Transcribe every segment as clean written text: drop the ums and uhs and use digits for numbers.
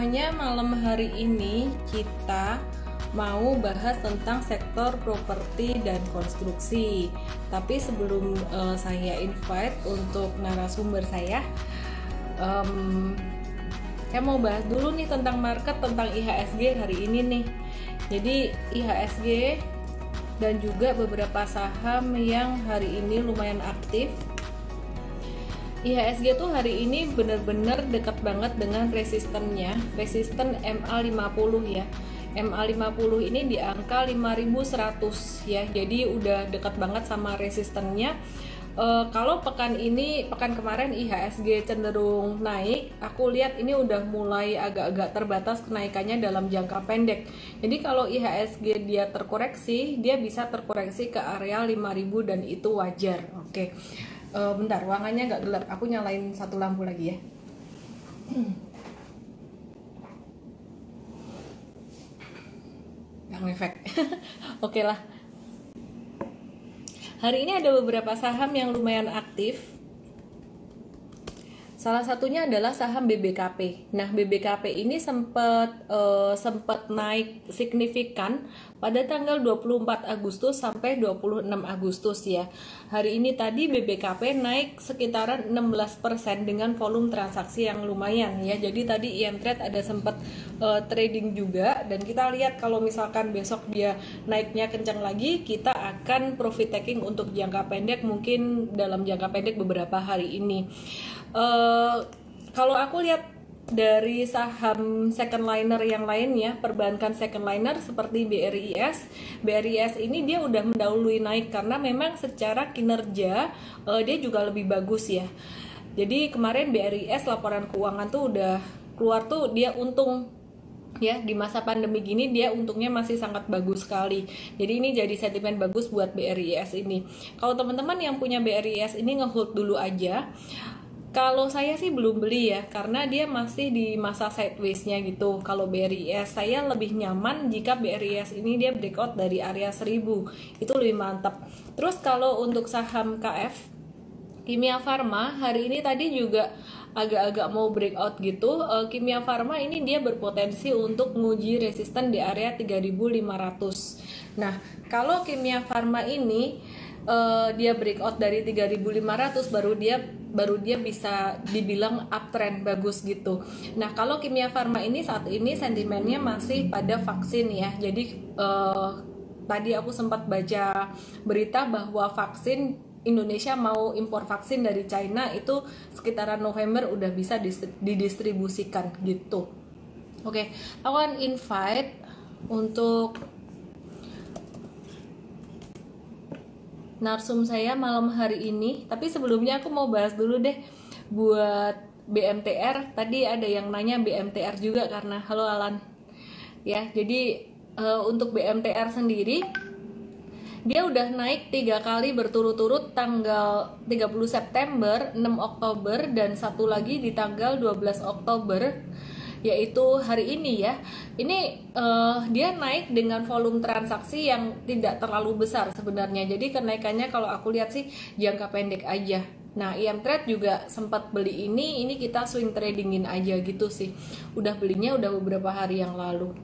semuanya, malam hari ini kita mau bahas tentang sektor properti dan konstruksi. Tapi sebelum saya invite untuk narasumber saya mau bahas dulu nih tentang market, tentang IHSG hari ini nih. Jadi IHSG dan juga beberapa saham yang hari ini lumayan aktif. IHSG tuh hari ini bener-bener dekat banget dengan resistennya, resisten MA50 ya. MA50 ini di angka 5100 ya, jadi udah dekat banget sama resistennya. Kalau pekan kemarin IHSG cenderung naik, aku lihat ini udah mulai agak-agak terbatas kenaikannya dalam jangka pendek. Jadi kalau IHSG dia terkoreksi, dia bisa terkoreksi ke area 5000 dan itu wajar. Oke. Bentar, ruangannya nggak gelap. Aku nyalain satu lampu lagi ya. Yang efek. Oke lah. Hari ini ada beberapa saham yang lumayan aktif. Salah satunya adalah saham BBKP. Nah, BBKP ini sempat naik signifikan pada tanggal 24 Agustus sampai 26 Agustus ya. Hari ini tadi BBKP naik sekitaran 16% dengan volume transaksi yang lumayan ya. Jadi tadi IM-Trade ada sempat trading juga, dan kita lihat kalau misalkan besok dia naiknya kencang lagi, kita akan profit taking untuk jangka pendek, mungkin dalam jangka pendek beberapa hari ini. Kalau aku lihat dari saham second liner yang lainnya, perbankan second liner seperti BRIS ini dia udah mendahului naik karena memang secara kinerja dia juga lebih bagus ya. Jadi kemarin BRIS laporan keuangan tuh udah keluar tuh, dia untung ya, di masa pandemi gini dia untungnya masih sangat bagus sekali. Jadi ini jadi sentimen bagus buat BRIS ini. Kalau teman-teman yang punya BRIS ini ngehold dulu aja. Kalau saya sih belum beli ya, karena dia masih di masa sideways-nya gitu. Kalau BRIS, saya lebih nyaman jika BRIS ini dia breakout dari area 1000. Itu lebih mantap. Terus kalau untuk saham KF, Kimia Farma, hari ini tadi juga agak-agak mau breakout gitu. Kimia Farma ini dia berpotensi untuk menguji resisten di area 3500. Nah, kalau Kimia Farma ini dia breakout dari 3500, baru dia bisa dibilang uptrend bagus gitu. Nah, kalau Kimia Farma ini saat ini sentimennya masih pada vaksin ya. Jadi tadi aku sempat baca berita bahwa vaksin Indonesia mau impor vaksin dari China itu sekitaran November udah bisa didistribusikan gitu. Oke, aku akan invite untuk narsum saya malam hari ini. Tapi sebelumnya aku mau bahas dulu deh buat BMTR. Tadi ada yang nanya BMTR juga karena halo Alan ya. Jadi untuk BMTR sendiri dia udah naik 3 kali berturut-turut, tanggal 30 September, 6 Oktober, dan satu lagi di tanggal 12 Oktober, yaitu hari ini ya. Ini dia naik dengan volume transaksi yang tidak terlalu besar sebenarnya. Jadi kenaikannya kalau aku lihat sih jangka pendek aja. Nah, IM-Trade juga sempat beli ini kita swing tradingin aja gitu sih. Udah belinya udah beberapa hari yang lalu.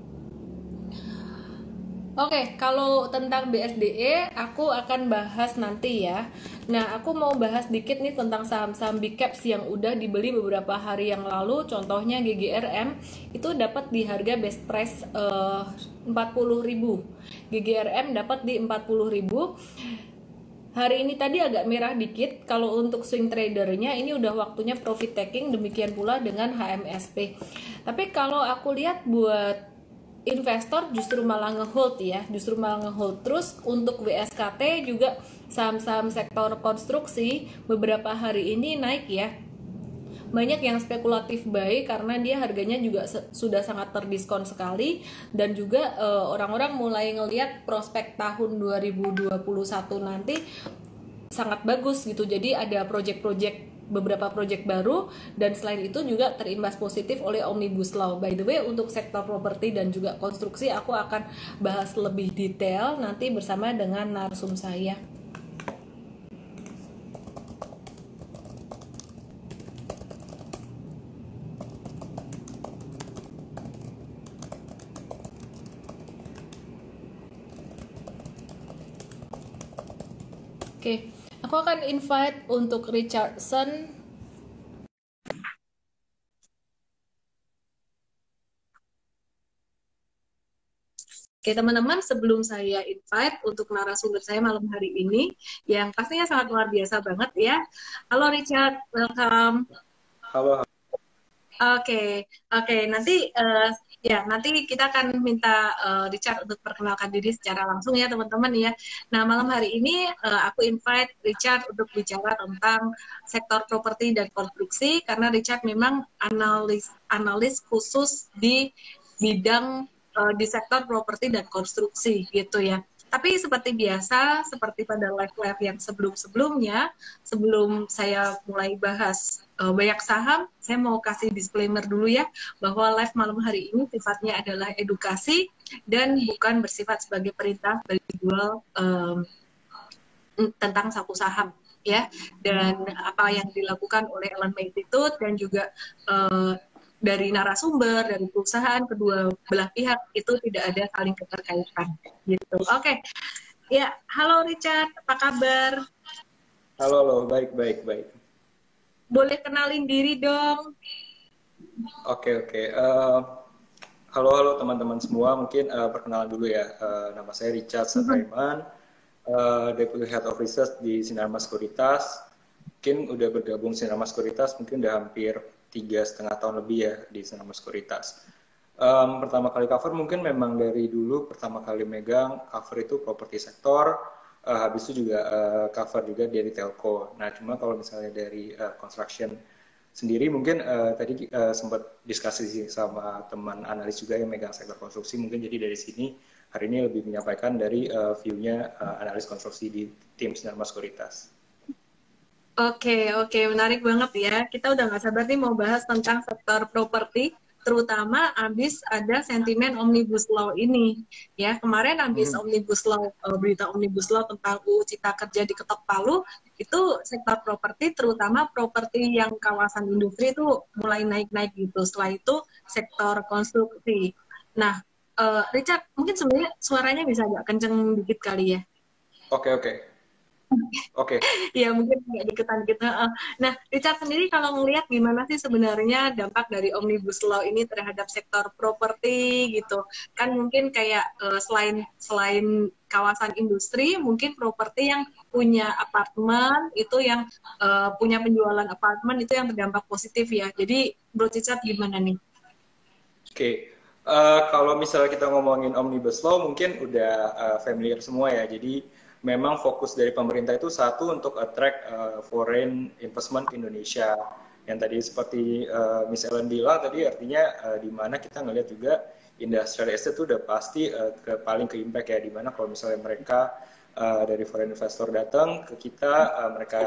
Oke, kalau tentang BSDE aku akan bahas nanti ya. Nah, aku mau bahas dikit nih tentang saham-saham big caps yang udah dibeli beberapa hari yang lalu. Contohnya GGRM itu dapat di harga best price 40.000. GGRM dapat di 40.000. Hari ini tadi agak merah dikit. Kalau untuk swing tradernya ini udah waktunya profit taking, demikian pula dengan HMSP. Tapi kalau aku lihat buat investor justru malah ngehold ya, terus untuk WSKT juga saham-saham sektor konstruksi beberapa hari ini naik ya. Banyak yang spekulatif buy karena dia harganya juga sudah sangat terdiskon sekali, dan juga orang-orang mulai ngelihat prospek tahun 2021 nanti sangat bagus gitu. Jadi ada beberapa proyek baru, dan selain itu juga terimbas positif oleh Omnibus Law. By the way, untuk sektor properti dan juga konstruksi aku akan bahas lebih detail nanti bersama dengan narsum saya. Oke, aku akan invite untuk Richardson. Oke, teman-teman, sebelum saya invite untuk narasumber saya malam hari ini, yang pastinya sangat luar biasa banget ya. Halo Richard, welcome. Halo. Oke, oke. Nanti kita akan minta Richard untuk perkenalkan diri secara langsung ya teman-teman ya. Nah malam hari ini aku invite Richard untuk bicara tentang sektor properti dan konstruksi karena Richard memang analis khusus di bidang di sektor properti dan konstruksi gitu ya. Tapi seperti biasa, seperti pada live-live yang sebelum-sebelumnya, sebelum saya mulai bahas banyak saham, saya mau kasih disclaimer dulu ya, bahwa live malam hari ini sifatnya adalah edukasi dan bukan bersifat sebagai perintah bagi jual tentang satu saham ya. Dan apa yang dilakukan oleh Ellen Magnitude dan juga dari narasumber, dari perusahaan, kedua belah pihak itu tidak ada saling keterkaitan gitu. Oke. Ya, halo Richard, apa kabar? Halo, baik. Boleh kenalin diri dong. Oke. Halo teman-teman semua, mungkin perkenalan dulu ya. Nama saya Richard Satraiman, Deputy Head of Research di Sinarmas Sekuritas. Mungkin udah bergabung Sinarmas Sekuritas, mungkin udah hampir 3,5 tahun lebih ya di Sinarmas Sekuritas. Pertama kali cover mungkin memang dari dulu pertama kali megang cover itu properti sektor, habis itu juga cover juga dari telco. Nah cuma kalau misalnya dari construction sendiri mungkin tadi sempat diskusi sama teman analis juga yang megang sektor konstruksi, mungkin jadi dari sini hari ini lebih menyampaikan dari view-nya analis konstruksi di tim Sinarmas Sekuritas. Oke, menarik banget ya. Kita udah nggak sabar nih mau bahas tentang sektor properti, terutama abis ada sentimen Omnibus Law ini. Ya, kemarin abis Omnibus Law, berita Omnibus Law tentang UU Cipta Kerja diketok palu, itu sektor properti, terutama properti yang kawasan industri itu mulai naik-naik gitu. Setelah itu sektor konstruksi. Nah, Richard, mungkin sebenarnya suaranya bisa agak kenceng dikit kali ya. Oke. Ya mungkin nggak deketan kita. Nah, Richard sendiri kalau ngelihat gimana sih sebenarnya dampak dari Omnibus Law ini terhadap sektor properti gitu? Kan mungkin kayak selain kawasan industri, mungkin properti yang punya apartemen itu yang punya penjualan apartemen itu yang terdampak positif ya. Jadi, Bro Richard gimana nih? Oke. Kalau misalnya kita ngomongin Omnibus Law mungkin udah familiar semua ya. Jadi memang fokus dari pemerintah itu satu untuk attract foreign investment ke Indonesia. Yang tadi seperti Miss Ellen bilang tadi artinya di mana kita ngelihat juga industrial estate itu udah pasti paling ke impact ya, di mana kalau misalnya mereka dari foreign investor datang ke kita, mereka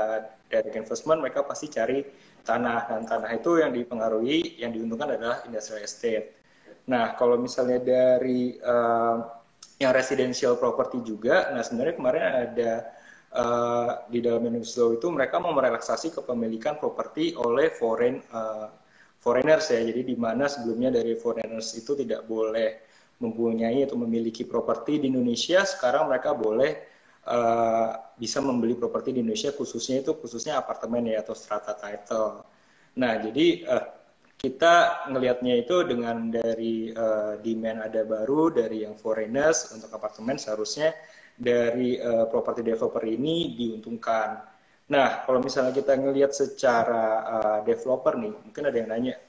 direct investment, mereka pasti cari tanah, dan tanah itu yang dipengaruhi, yang diuntungkan adalah industrial estate. Nah, kalau misalnya dari yang residential property juga, nah sebenarnya kemarin ada di dalam Omnibus Law itu mereka mau merelaksasi kepemilikan properti oleh foreigners ya. Jadi di mana sebelumnya dari foreigners itu tidak boleh mempunyai atau memiliki properti di Indonesia, sekarang mereka boleh bisa membeli properti di Indonesia, khususnya apartemen ya atau strata title. Nah, jadi kita ngelihatnya itu dengan dari demand ada baru dari yang foreigners untuk apartemen, seharusnya dari property developer ini diuntungkan. Nah, kalau misalnya kita ngelihat secara developer nih, mungkin ada yang nanya,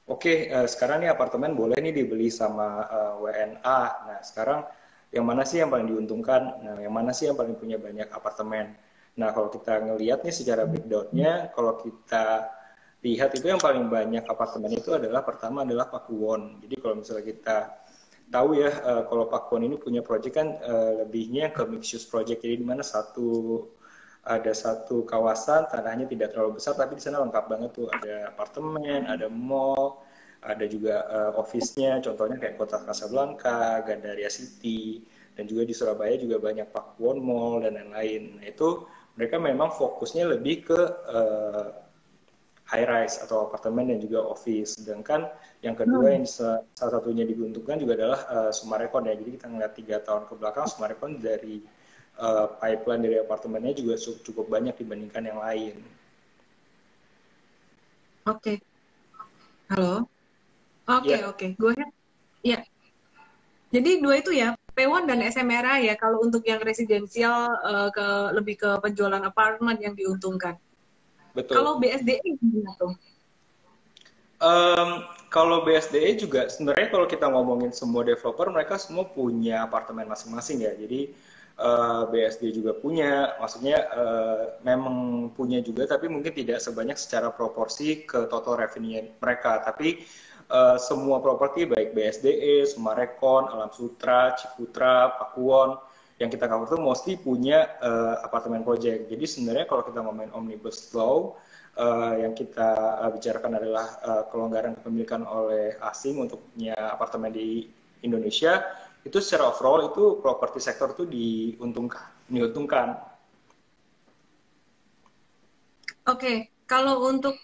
oke, sekarang nih apartemen boleh nih dibeli sama WNA. Nah, sekarang yang mana sih yang paling diuntungkan? Nah, yang mana sih yang paling punya banyak apartemen? Nah, kalau kita ngelihat nih secara breakdown-nya, kalau kita lihat itu yang paling banyak apartemen itu adalah pertama adalah Pakuwon. Jadi kalau misalnya kita tahu ya, kalau Pakuwon ini punya project kan lebihnya ke mixed use project. Jadi di mana ada satu kawasan tanahnya tidak terlalu besar, tapi di sana lengkap banget tuh, ada apartemen, ada mall, ada juga office-nya, contohnya kayak Kota Casablanca, Gandaria City, dan juga di Surabaya juga banyak Pakuwon Mall dan lain-lain. Nah itu mereka memang fokusnya lebih ke high rise atau apartemen dan juga office. Sedangkan yang kedua yang salah satunya diuntungkan juga adalah Sumarekon ya. Jadi kita ngeliat 3 tahun ke belakang Sumarekon dari pipeline dari apartemennya juga cukup banyak dibandingkan yang lain. Oke, halo. Oke, Ya, oke. Go ahead. Ya. Jadi dua itu ya, P1 dan SMRA ya. Kalau untuk yang residensial lebih ke penjualan apartemen yang diuntungkan. Kalau betul. BSDE gimana tuh? Em, Kalau BSDE juga sebenarnya kalau kita ngomongin semua developer mereka semua punya apartemen masing-masing ya. Jadi BSD juga punya, maksudnya memang punya juga tapi mungkin tidak sebanyak secara proporsi ke total revenue mereka. Tapi semua properti baik BSDE, Sumarekon, Alam Sutra, Ciputra, Pakuwon yang kita cover itu mostly punya apartemen project. Jadi sebenarnya kalau kita ngomongin omnibus law yang kita bicarakan adalah kelonggaran kepemilikan oleh asing untuk punya apartemen di Indonesia, itu secara overall itu properti sektor itu diuntungkan. Oke, kalau untuk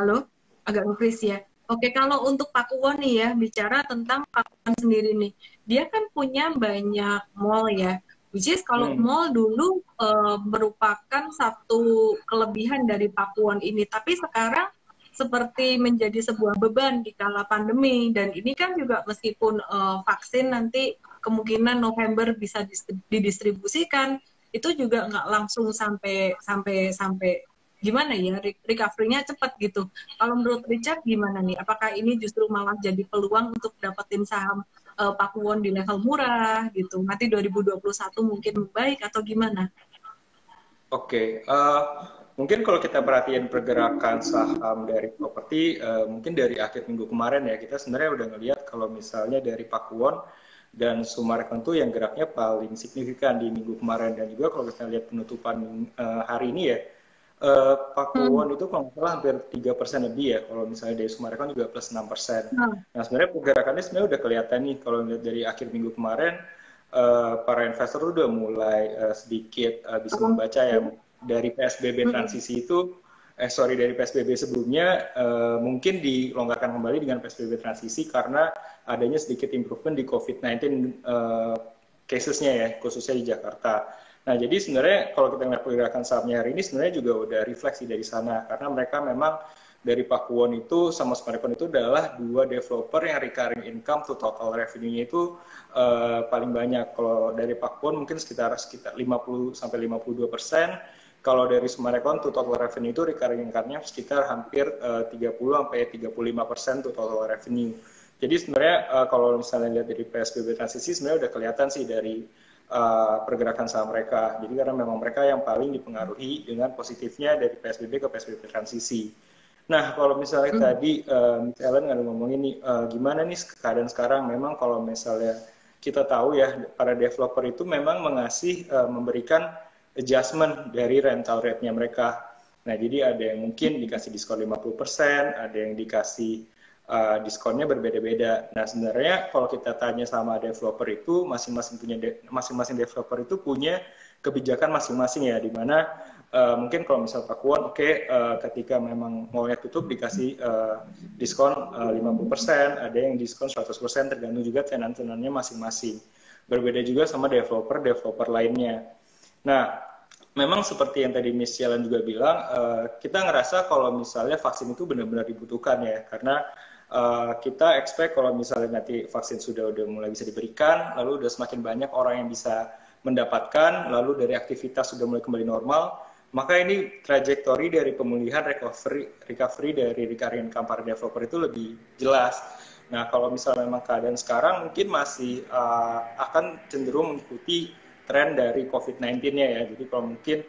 halo, agak nge ya. Oke, kalau untuk Pakuwon nih ya, bicara tentang Pakuwon sendiri nih. Dia kan punya banyak mall ya. Which is kalau Hmm. mall dulu merupakan satu kelebihan dari Pakuwon ini. Tapi sekarang seperti menjadi sebuah beban di kala pandemi. Dan ini kan juga meskipun vaksin nanti kemungkinan November bisa didistribusikan, itu juga nggak langsung sampai gimana ya, recovery-nya cepat gitu. Kalau menurut Richard gimana nih? Apakah ini justru malah jadi peluang untuk dapetin saham Pakuwon di level murah gitu? Nanti 2021 mungkin membaik atau gimana? Oke, mungkin kalau kita perhatiin pergerakan saham dari properti, mungkin dari akhir minggu kemarin ya, kita sebenarnya udah ngelihat kalau misalnya dari Pakuwon dan Sumarekon tuh yang geraknya paling signifikan di minggu kemarin. Dan juga kalau kita lihat penutupan hari ini ya, Hmm. Pakuwon itu kalau nggak salah hampir 3% lebih ya, kalau misalnya dari Sumarekon juga plus 6%. Nah, Nah sebenarnya pergerakannya sebenarnya udah kelihatan nih, kalau lihat dari akhir minggu kemarin, para investor tuh udah mulai sedikit bisa membaca ya dari PSBB transisi itu, dari PSBB sebelumnya mungkin dilonggarkan kembali dengan PSBB transisi karena adanya sedikit improvement di COVID-19 casesnya ya, khususnya di Jakarta. Nah, jadi sebenarnya kalau kita melihat pergerakan sahamnya hari ini sebenarnya juga udah refleksi dari sana karena mereka memang dari Pakuwon itu sama Sumarekon itu adalah dua developer yang recurring income to total revenue-nya itu paling banyak. Kalau dari Pakuwon mungkin sekitar 50 sampai 52%. Kalau dari Sumarekon to total revenue itu recurring income-nya sekitar hampir 30 sampai 35% to total revenue. Jadi sebenarnya kalau misalnya lihat dari PSBB transisi sebenarnya udah kelihatan sih dari pergerakan saham mereka. Jadi karena memang mereka yang paling dipengaruhi dengan positifnya dari PSBB ke PSBB transisi. Nah, kalau misalnya tadi Miss Ellen ada ngomongin nih, gimana nih keadaan sekarang? Memang kalau misalnya kita tahu ya, para developer itu memang memberikan adjustment dari rental rate-nya mereka. Nah, jadi ada yang mungkin dikasih diskon 50%, ada yang dikasih diskonnya berbeda-beda. Nah, sebenarnya kalau kita tanya sama developer itu, masing-masing developer itu punya kebijakan masing-masing ya, di mana mungkin kalau misal Pakuan, ketika memang mallnya tutup dikasih diskon 50%, ada yang diskon 100%, tergantung juga tenan-tenannya masing-masing. Berbeda juga sama developer lainnya. Nah, memang seperti yang tadi Miss Jalan juga bilang, kita ngerasa kalau misalnya vaksin itu benar-benar dibutuhkan ya, karena kita expect kalau misalnya nanti vaksin udah mulai bisa diberikan, lalu udah semakin banyak orang yang bisa mendapatkan, lalu dari aktivitas sudah mulai kembali normal, maka ini trajektori dari pemulihan recovery dari recurring income para developer itu lebih jelas. Nah, kalau misalnya memang keadaan sekarang mungkin masih akan cenderung mengikuti tren dari COVID-19-nya ya. Jadi kalau mungkin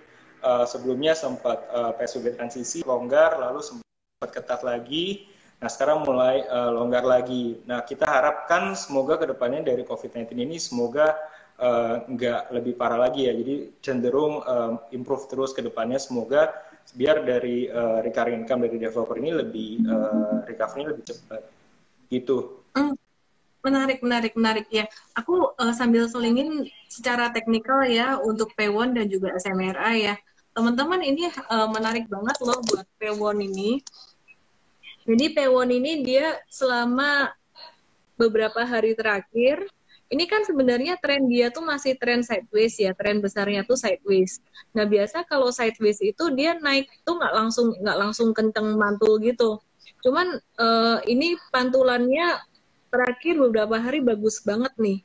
sebelumnya sempat PSBB transisi longgar, lalu sempat ketat lagi. Nah, sekarang mulai longgar lagi. Nah, kita harapkan semoga kedepannya dari COVID-19 ini semoga nggak lebih parah lagi ya. Jadi cenderung improve terus ke depannya. Semoga biar dari recurring income dari developer ini lebih recovery-nya lebih cepat. Gitu. Menarik ya. Aku sambil selingin secara teknikal ya untuk P1 dan juga SMRA ya. Teman-teman ini menarik banget loh buat P1 ini. Jadi P1 ini dia selama beberapa hari terakhir ini kan sebenarnya tren dia tuh masih tren sideways ya, tren besarnya tuh sideways. Nah biasa kalau sideways itu dia naik tuh nggak langsung kenceng mantul gitu. Cuman ini pantulannya terakhir beberapa hari bagus banget nih.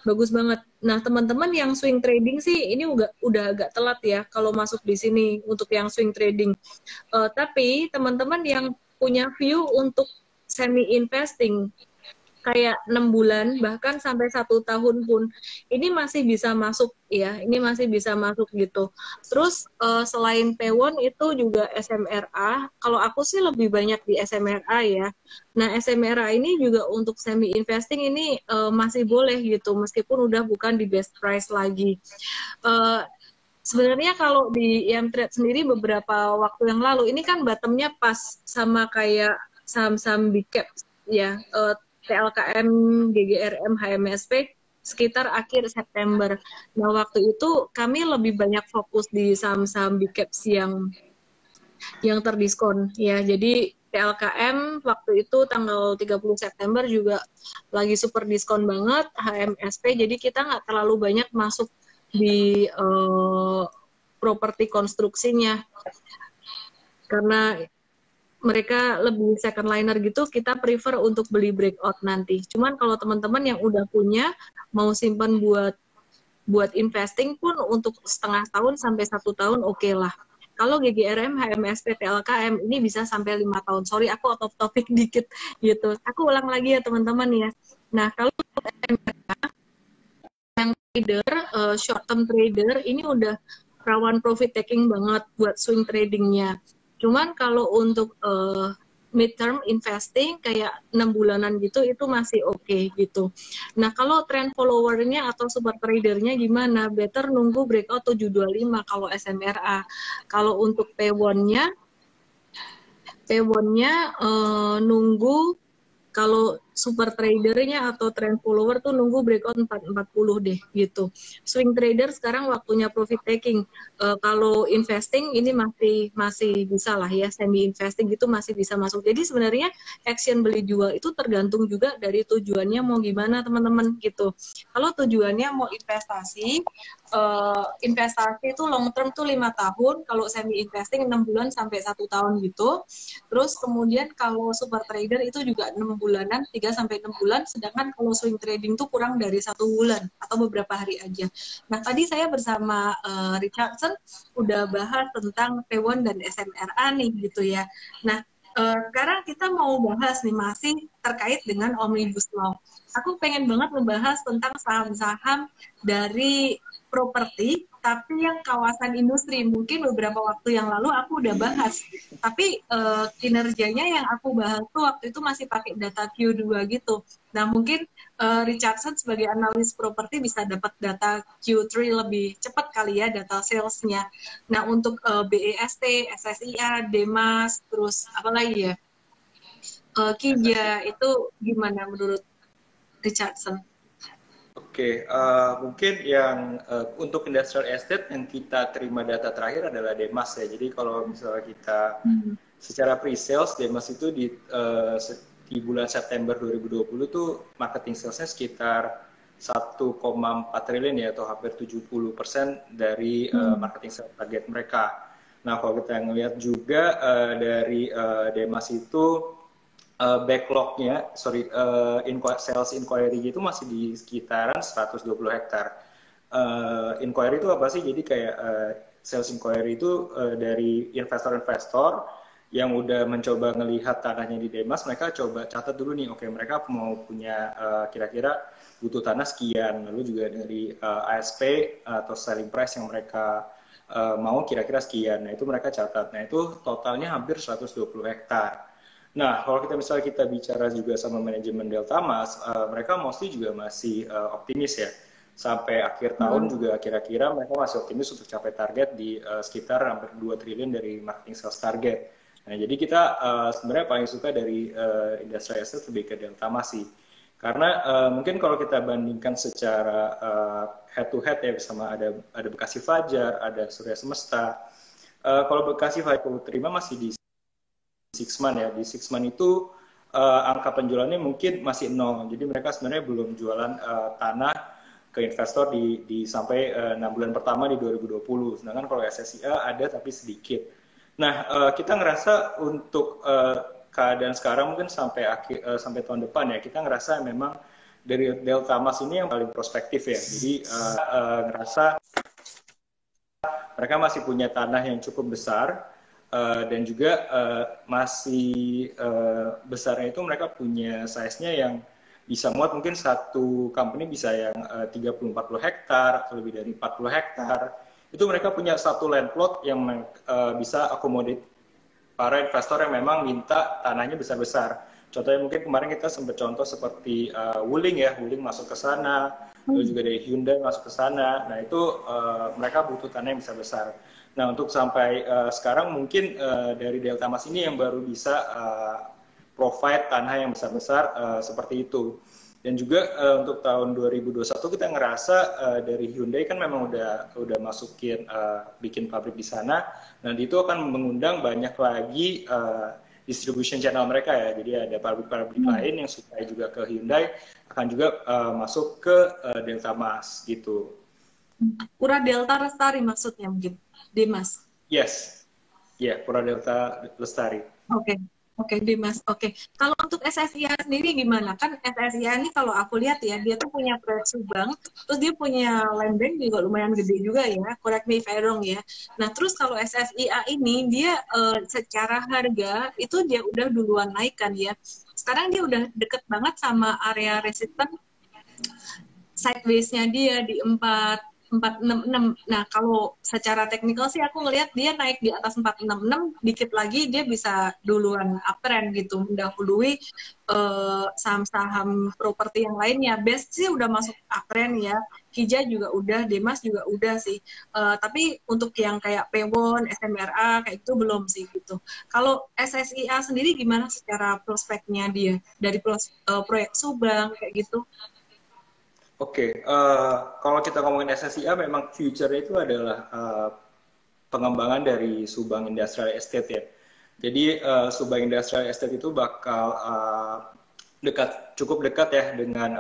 Bagus banget. Nah, teman-teman yang swing trading sih ini udah agak telat ya kalau masuk di sini untuk yang swing trading. Tapi teman-teman yang punya view untuk semi investing kayak 6 bulan bahkan sampai 1 tahun pun ini masih bisa masuk ya, ini masih bisa masuk gitu. Terus selain Pewon itu juga SMRA, kalau aku sih lebih banyak di SMRA ya. Nah SMRA ini juga untuk semi investing ini masih boleh gitu meskipun udah bukan di best price lagi. Sebenarnya kalau di Trade sendiri beberapa waktu yang lalu ini kan bottomnya pas sama kayak saham-saham big cap ya, TLKM, GGRM, HMSP sekitar akhir September. Nah waktu itu kami lebih banyak fokus di saham-saham big caps yang terdiskon ya. Jadi TLKM waktu itu tanggal 30 September juga lagi super diskon banget, HMSP. Jadi kita nggak terlalu banyak masuk di properti konstruksinya karena mereka lebih second liner gitu, kita prefer untuk beli breakout nanti. Cuman kalau teman-teman yang udah punya mau simpan buat investing pun untuk setengah tahun sampai 1 tahun oke lah. Kalau GGRM, HMSP, TLKM ini bisa sampai 5 tahun. Sorry aku out of topic dikit gitu. Aku ulang lagi ya teman-teman ya. Nah kalau yang trader, short term trader ini udah rawan profit taking banget buat swing tradingnya. Cuman kalau untuk mid-term investing kayak 6 bulanan gitu itu masih oke gitu. Nah kalau trend followernya atau super tradernya gimana? Better nunggu breakout 725 kalau SMRA. Kalau untuk P1-nya nunggu kalau super tradernya atau trend follower tuh nunggu breakout 440 deh gitu. Swing trader sekarang waktunya profit taking. Kalau investing ini masih bisa lah ya, semi investing gitu masih bisa masuk. Jadi sebenarnya action beli jual itu tergantung juga dari tujuannya mau gimana teman-teman gitu. Kalau tujuannya mau investasi itu long term tuh 5 tahun, kalau semi investing 6 bulan sampai 1 tahun gitu. Terus kemudian kalau super trader itu juga 6 bulanan, 3 sampai 6 bulan, sedangkan kalau swing trading tuh kurang dari 1 bulan atau beberapa hari aja. Nah, tadi saya bersama Richardson udah bahas tentang P1 dan SMRA nih gitu ya. Nah, sekarang kita mau bahas nih masih terkait dengan Omnibus Law. Aku pengen banget membahas tentang saham-saham dari properti tapi yang kawasan industri. Mungkin beberapa waktu yang lalu aku udah bahas, tapi kinerjanya yang aku bahas tuh waktu itu masih pakai data Q2 gitu. Nah mungkin Richardson sebagai analis properti bisa dapat data Q3 lebih cepat kali ya, data salesnya. Nah untuk BEST, SSIA, Demas, terus apa lagi ya, Kija itu gimana menurut Richardson? Oke, mungkin yang untuk industrial estate yang kita terima data terakhir adalah Demas ya. Jadi kalau misalnya kita secara pre-sales, Demas itu di bulan September 2020 tuh marketing salesnya sekitar 1,4 triliun ya, atau hampir 70% dari marketing sales target mereka. Nah kalau kita ngelihat juga dari Demas itu backlognya, sales inquiry itu masih di sekitaran 120 hektar. Inquiry itu apa sih? Jadi kayak sales inquiry itu dari investor-investor yang udah mencoba ngelihat tanahnya di Demas, mereka coba catat dulu nih, oke mereka mau punya kira-kira butuh tanah sekian, lalu juga dari ASP atau selling price yang mereka mau kira-kira sekian. Nah itu mereka catat. Nah itu totalnya hampir 120 hektar. Nah, kalau kita bicara juga sama manajemen Delta Mas, mereka mostly juga masih optimis ya. Sampai akhir tahun juga kira-kira mereka masih optimis untuk capai target di sekitar hampir 2 triliun dari marketing sales target. Nah, jadi kita sebenarnya paling suka dari industrial estate lebih ke Delta Mas sih. Karena mungkin kalau kita bandingkan secara head to head ya, sama ada Bekasi Fajar, ada Surya Semesta. Kalau Bekasi Fajar terima masih di Sixman ya. Di Sixman itu angka penjualannya mungkin masih nol. Jadi mereka sebenarnya belum jualan tanah ke investor di sampai 6 bulan pertama di 2020. Sedangkan kalau SSIA ada tapi sedikit. Nah, kita ngerasa untuk keadaan sekarang mungkin sampai tahun depan ya, kita ngerasa memang dari Delta Mas ini yang paling prospektif ya. Jadi ngerasa mereka masih punya tanah yang cukup besar dan juga masih besarnya itu mereka punya size-nya yang bisa muat mungkin satu company bisa yang 30-40 hektar atau lebih dari 40 hektar. Itu mereka punya satu land plot yang bisa akomodit para investor yang memang minta tanahnya besar-besar. Contohnya mungkin kemarin kita sempat contoh seperti Wuling ya, Wuling masuk ke sana, lalu juga dari Hyundai masuk ke sana. Nah itu mereka butuh tanah yang besar-besar. Nah untuk sampai sekarang mungkin dari Delta Mas ini yang baru bisa provide tanah yang besar-besar seperti itu. Dan juga untuk tahun 2021 kita ngerasa dari Hyundai kan memang udah masukin bikin pabrik di sana. Nah itu akan mengundang banyak lagi distribution channel mereka ya. Jadi ada pabrik-pabrik lain yang supply juga ke Hyundai akan juga masuk ke Delta Mas gitu. Pura Delta Lestari maksudnya mungkin, Dimas? Yes, ya yeah, Pura Delta Lestari. Oke. Oke, Dimas. Oke. Kalau untuk SSIA sendiri gimana? Kan SSIA ini kalau aku lihat ya, dia tuh punya proyek Subang, terus dia punya land bank juga lumayan gede juga ya. Correct me if I wrong ya. Nah, terus kalau SSIA ini dia secara harga itu dia udah duluan naik kan ya. Sekarang dia udah deket banget sama area resistance sideways-nya dia di 466. Nah, kalau secara teknikal sih aku ngelihat dia naik di atas 466, dikit lagi dia bisa duluan uptrend gitu, mendahului saham-saham properti yang lainnya. Best sih udah masuk uptrend ya, Hija juga udah, Demas juga udah sih. Tapi untuk yang kayak Pewon, SMRA, kayak itu belum sih gitu. Kalau SSIA sendiri gimana secara prospeknya dia? Dari proyek Subang, kayak gitu? Oke, kalau kita ngomongin SSIA memang future-nya itu adalah pengembangan dari Subang Industrial Estate ya. Jadi Subang Industrial Estate itu bakal cukup dekat ya dengan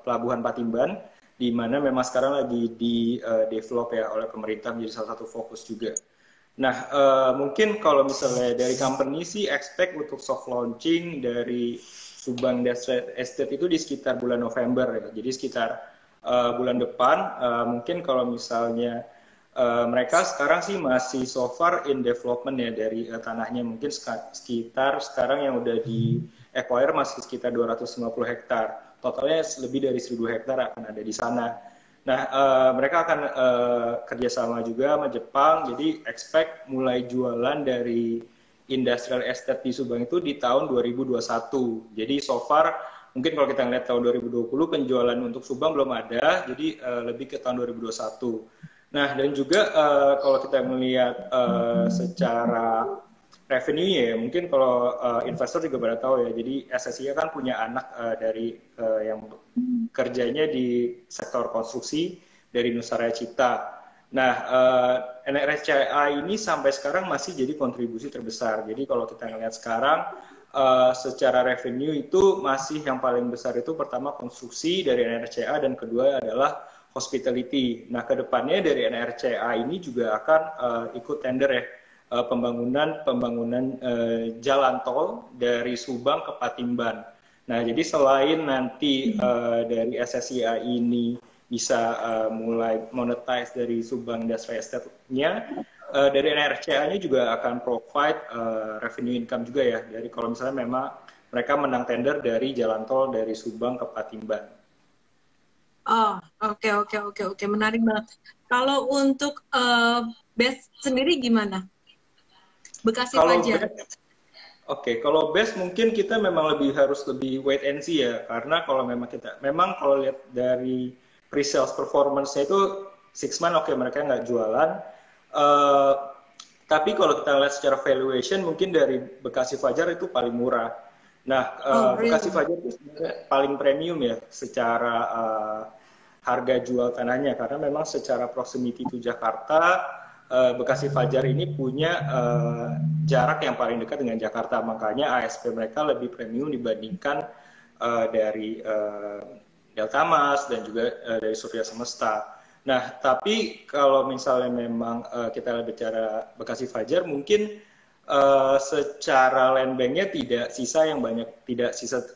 Pelabuhan Patimban, di mana memang sekarang lagi di develop ya oleh pemerintah menjadi salah satu fokus juga. Nah, mungkin kalau misalnya dari company sih expect untuk soft launching dari Subang Industrial Estate itu di sekitar bulan November ya. Jadi sekitar bulan depan mungkin kalau misalnya mereka sekarang sih masih so far in development ya dari tanahnya mungkin sekitar sekarang yang udah di acquire masih sekitar 250 hektar. Totalnya lebih dari 1.000 hektar akan ada di sana. Nah, mereka akan kerjasama juga sama Jepang, jadi expect mulai jualan dari industrial estate di Subang itu di tahun 2021. Jadi so far mungkin kalau kita ngeliat tahun 2020 penjualan untuk Subang belum ada, jadi lebih ke tahun 2021. Nah dan juga kalau kita melihat secara revenue ya, mungkin kalau investor juga pada tahu ya, jadi SSIA kan punya anak dari yang kerjanya di sektor konstruksi dari Nusaraya Cipta. Nah, NRCA ini sampai sekarang masih jadi kontribusi terbesar. Jadi kalau kita ngelihat sekarang, secara revenue itu masih yang paling besar itu pertama konstruksi dari NRCA dan kedua adalah hospitality. Nah, kedepannya dari NRCA ini juga akan ikut tender ya, pembangunan jalan tol dari Subang ke Patimban. Nah, jadi selain nanti dari SSIA ini bisa mulai monetize dari Subang Industrial Estate-nya, dari NRCA-nya juga akan provide revenue income juga ya, dari kalau misalnya memang mereka menang tender dari jalan tol dari Subang ke Patimban. Oh, oke, menarik banget. Kalau untuk BES sendiri gimana? Bekasi Fajar. Oke, kalau best mungkin kita memang harus lebih wait and see ya, karena kalau memang kalau lihat dari pre-sales performance-nya itu 6 month oke, mereka nggak jualan. Tapi kalau kita lihat secara valuation mungkin dari Bekasi Fajar itu paling murah. Nah, Bekasi Fajar itu sebenarnya paling premium ya secara harga jual tanahnya, karena memang secara proximity to Jakarta Bekasi Fajar ini punya jarak yang paling dekat dengan Jakarta, makanya ASP mereka lebih premium dibandingkan dari Delta Mas dan juga dari Surya Semesta. Nah, tapi kalau misalnya memang kita bicara Bekasi Fajar, mungkin secara land banknya tidak sisa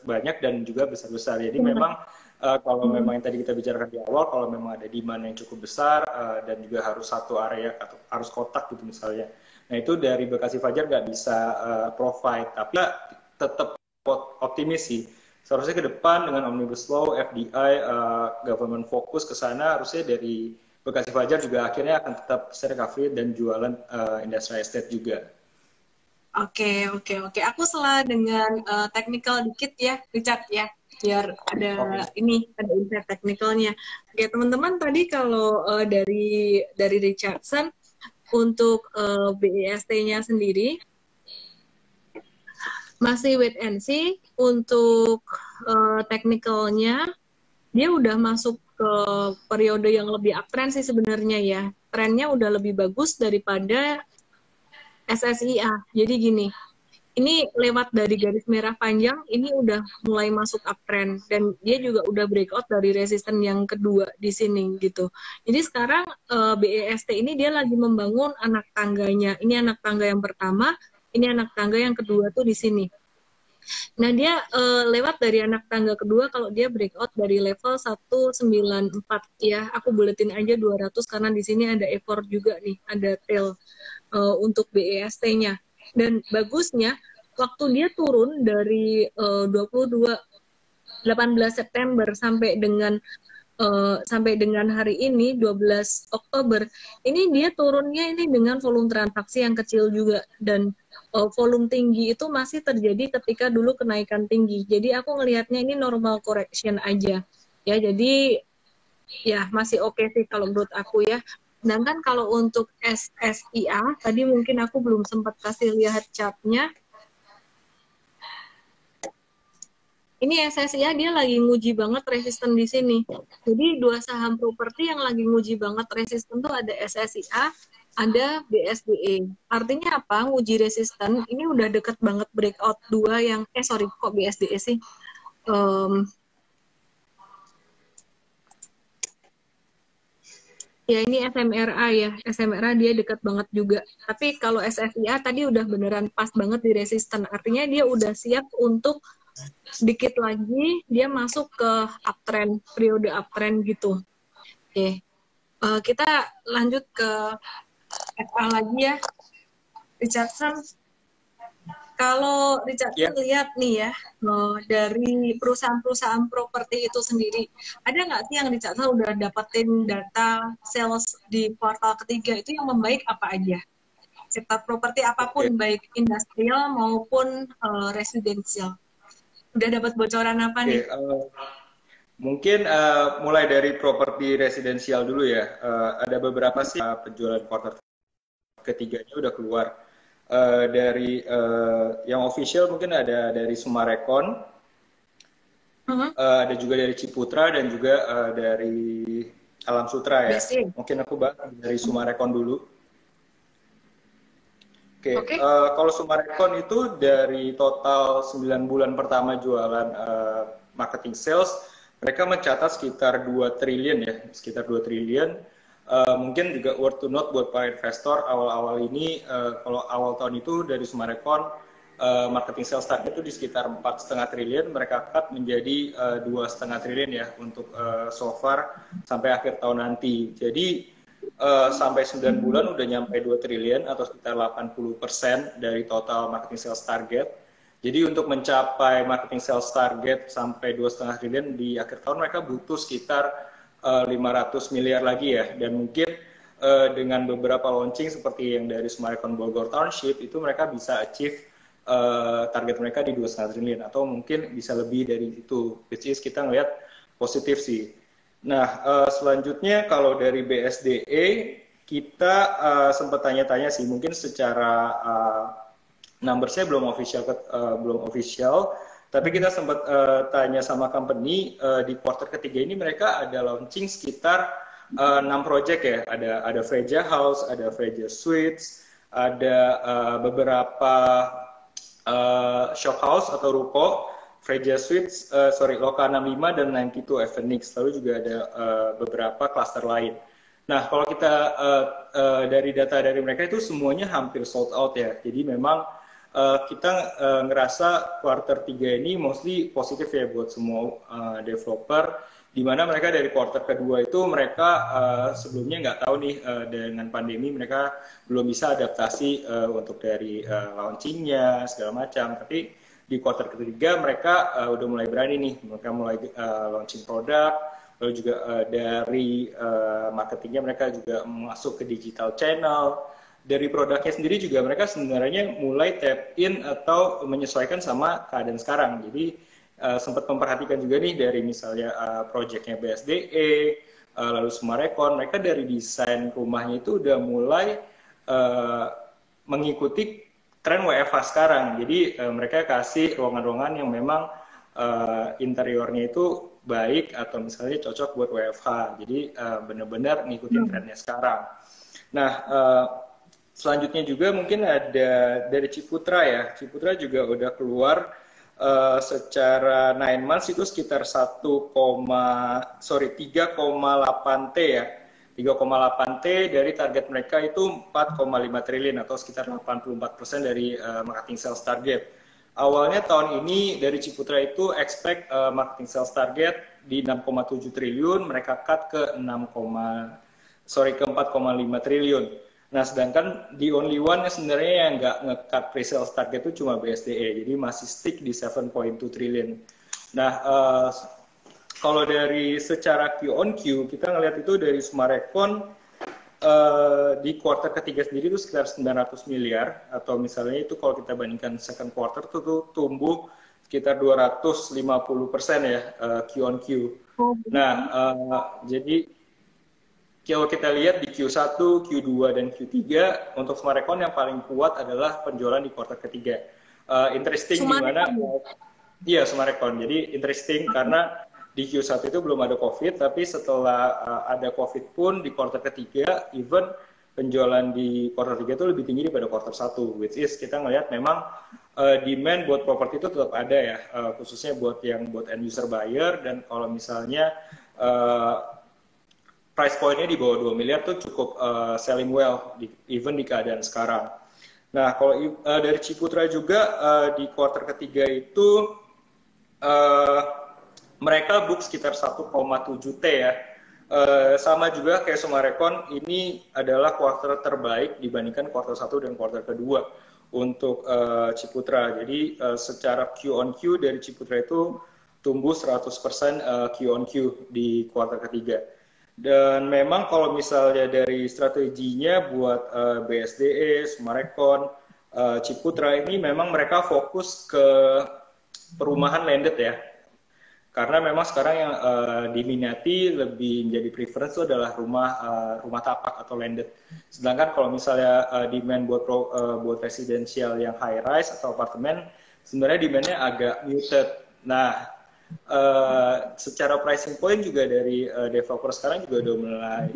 banyak dan juga besar-besar. Jadi memang kalau memang yang tadi kita bicarakan di awal, kalau memang ada demand yang cukup besar dan juga harus satu area atau harus kotak gitu misalnya. Nah itu dari Bekasi Fajar nggak bisa provide, tapi tetap optimis sih. Seharusnya ke depan dengan Omnibus Law, FDI, government fokus ke sana, harusnya dari Bekasi Fajar juga akhirnya akan tetap recovery dan jualan industrial estate juga. Oke. Aku salah dengan technical dikit ya, Richard ya, biar ada ada insight teknikalnya. Oke, teman-teman tadi kalau dari Richardson untuk BEST-nya sendiri masih wait and see. Untuk teknikalnya dia udah masuk ke periode yang lebih uptrend sih sebenarnya ya. Trennya udah lebih bagus daripada SSIA. Jadi gini, ini lewat dari garis merah panjang, ini udah mulai masuk uptrend dan dia juga udah breakout dari resisten yang kedua di sini gitu. Jadi sekarang BEST ini dia lagi membangun anak tangganya. Ini anak tangga yang pertama, ini anak tangga yang kedua tuh di sini. Nah dia lewat dari anak tangga kedua kalau dia breakout dari level 194 ya, aku buletin aja 200 karena di sini ada effort juga nih, ada tail untuk BEST-nya. Dan bagusnya waktu dia turun dari 18 September sampai dengan hari ini 12 Oktober ini dia turunnya ini dengan volume transaksi yang kecil juga dan volume tinggi itu masih terjadi ketika dulu kenaikan tinggi. Jadi aku ngelihatnya ini normal correction aja ya, jadi ya masih oke sih kalau menurut aku ya. Sedangkan kalau untuk SSIA tadi mungkin aku belum sempat kasih lihat chartnya. Ini SSIA dia lagi nguji banget resisten di sini. Jadi dua saham properti yang lagi nguji banget resisten tuh ada SSIA, ada BSDE. Artinya apa? Nguji resisten ini udah deket banget breakout dua yang kok BSDE sih. Ya ini SMRA ya, SMRA dia dekat banget juga. Tapi kalau SSIA tadi udah beneran pas banget di resisten. Artinya dia udah siap untuk sedikit lagi dia masuk ke uptrend, periode uptrend gitu. Oke, kita lanjut ke FA lagi ya, Richardson. Kalau Richardson lihat nih ya, dari perusahaan-perusahaan properti itu sendiri, ada nggak sih yang Richardson udah dapetin data sales di kuartal ketiga itu yang membaik apa aja? Sektor properti apapun, baik industrial maupun residensial. Udah dapat bocoran apa nih? Mungkin mulai dari properti residensial dulu ya. Ada beberapa sih penjualan kuartal ketiganya udah keluar. Dari yang official mungkin ada dari Sumarekon, ada juga dari Ciputra dan juga dari Alam Sutra ya. Mungkin aku bahas dari Sumarekon dulu. Oke. Kalau Sumarekon itu dari total 9 bulan pertama jualan marketing sales, mereka mencatat sekitar 2 triliun ya, sekitar 2 triliun. Mungkin juga worth to note buat para investor awal-awal ini, kalau awal tahun itu dari Sumarekon marketing sales target itu di sekitar 4,5 triliun, mereka cut menjadi 2,5 triliun ya untuk so far sampai akhir tahun nanti. Jadi sampai 9 bulan udah nyampe 2 triliun atau sekitar 80% dari total marketing sales target. Jadi untuk mencapai marketing sales target sampai 2,5 triliun di akhir tahun mereka butuh sekitar 500 miliar lagi ya. Dan mungkin dengan beberapa launching seperti yang dari Sumarekon Bogor Township itu mereka bisa achieve target mereka di 2,5 triliun atau mungkin bisa lebih dari itu. Which is kita ngelihat positif sih. Nah, selanjutnya kalau dari BSDE, kita sempat tanya-tanya sih, mungkin secara numbersnya belum official, tapi kita sempat tanya sama company, di quarter ketiga ini mereka ada launching sekitar 6 project ya, ada Freja House, ada Freja Suites, ada beberapa shop house atau ruko, Freja Suites, Loka 65 dan 92 Phoenix, lalu juga ada beberapa klaster lain. Nah, kalau kita dari data dari mereka itu semuanya hampir sold out ya. Jadi memang kita ngerasa quarter 3 ini mostly positif ya buat semua developer, di mana mereka dari quarter kedua itu mereka sebelumnya nggak tahu nih dengan pandemi mereka belum bisa adaptasi untuk dari launchingnya segala macam. Tapi di quarter ketiga mereka udah mulai berani nih, mereka mulai launching produk, lalu juga dari marketingnya mereka juga masuk ke digital channel. Dari produknya sendiri juga mereka sebenarnya mulai tap in atau menyesuaikan sama keadaan sekarang. Jadi sempat memperhatikan juga nih dari misalnya projectnya BSDE, lalu Sumarekon, mereka dari desain rumahnya itu udah mulai mengikuti tren WFH sekarang. Jadi mereka kasih ruangan-ruangan yang memang interiornya itu baik atau misalnya cocok buat WFH. Jadi benar-benar ngikutin trennya sekarang. Nah, selanjutnya juga mungkin ada dari Ciputra ya. Ciputra juga udah keluar secara 9 months itu sekitar 3,8 T ya. 3,8 T dari target mereka itu 4,5 triliun atau sekitar 84% dari marketing sales target. Awalnya tahun ini dari Ciputra itu expect marketing sales target di 6,7 triliun, mereka cut ke 4,5 triliun. Nah, sedangkan the only one sebenarnya yang nggak nge-cut pre-sales target itu cuma BSDE, jadi masih stick di 7.2 triliun. Nah, kalau dari secara Q on Q, kita ngelihat itu dari Sumarekon di quarter ketiga sendiri itu sekitar 900 miliar, atau misalnya itu kalau kita bandingkan second quarter itu tuh tumbuh sekitar 250% ya Q on Q. Nah, jadi kalau kita lihat di Q1, Q2, dan Q3, untuk Sumarekon yang paling kuat adalah penjualan di kuartal ketiga. Interesting di mana? Iya, Sumarekon. Jadi interesting karena di Q1 itu belum ada COVID, tapi setelah ada COVID pun di kuartal ketiga, even penjualan di kuartal 3 itu lebih tinggi daripada kuartal 1, which is kita ngelihat memang demand buat properti itu tetap ada ya, khususnya buat end user buyer, dan kalau misalnya price point-nya di bawah 2 miliar tuh cukup selling well, even di keadaan sekarang. Nah, kalau dari Ciputra juga di kuartal ketiga itu mereka book sekitar 1,7 T ya. Sama juga kayak Sumarekon, ini adalah kuartal terbaik dibandingkan kuartal 1 dan kuartal kedua untuk Ciputra. Jadi secara Q on Q dari Ciputra itu tumbuh 100% Q on Q di kuartal ketiga. Dan memang kalau misalnya dari strateginya buat BSDE, Sumarekon, Ciputra ini memang mereka fokus ke perumahan landed ya. Karena memang sekarang yang diminati lebih menjadi preference itu adalah rumah tapak atau landed. Sedangkan kalau misalnya demand buat residensial yang high rise atau apartemen, sebenarnya demandnya agak muted. Nah, secara pricing point juga dari developer sekarang juga udah mulai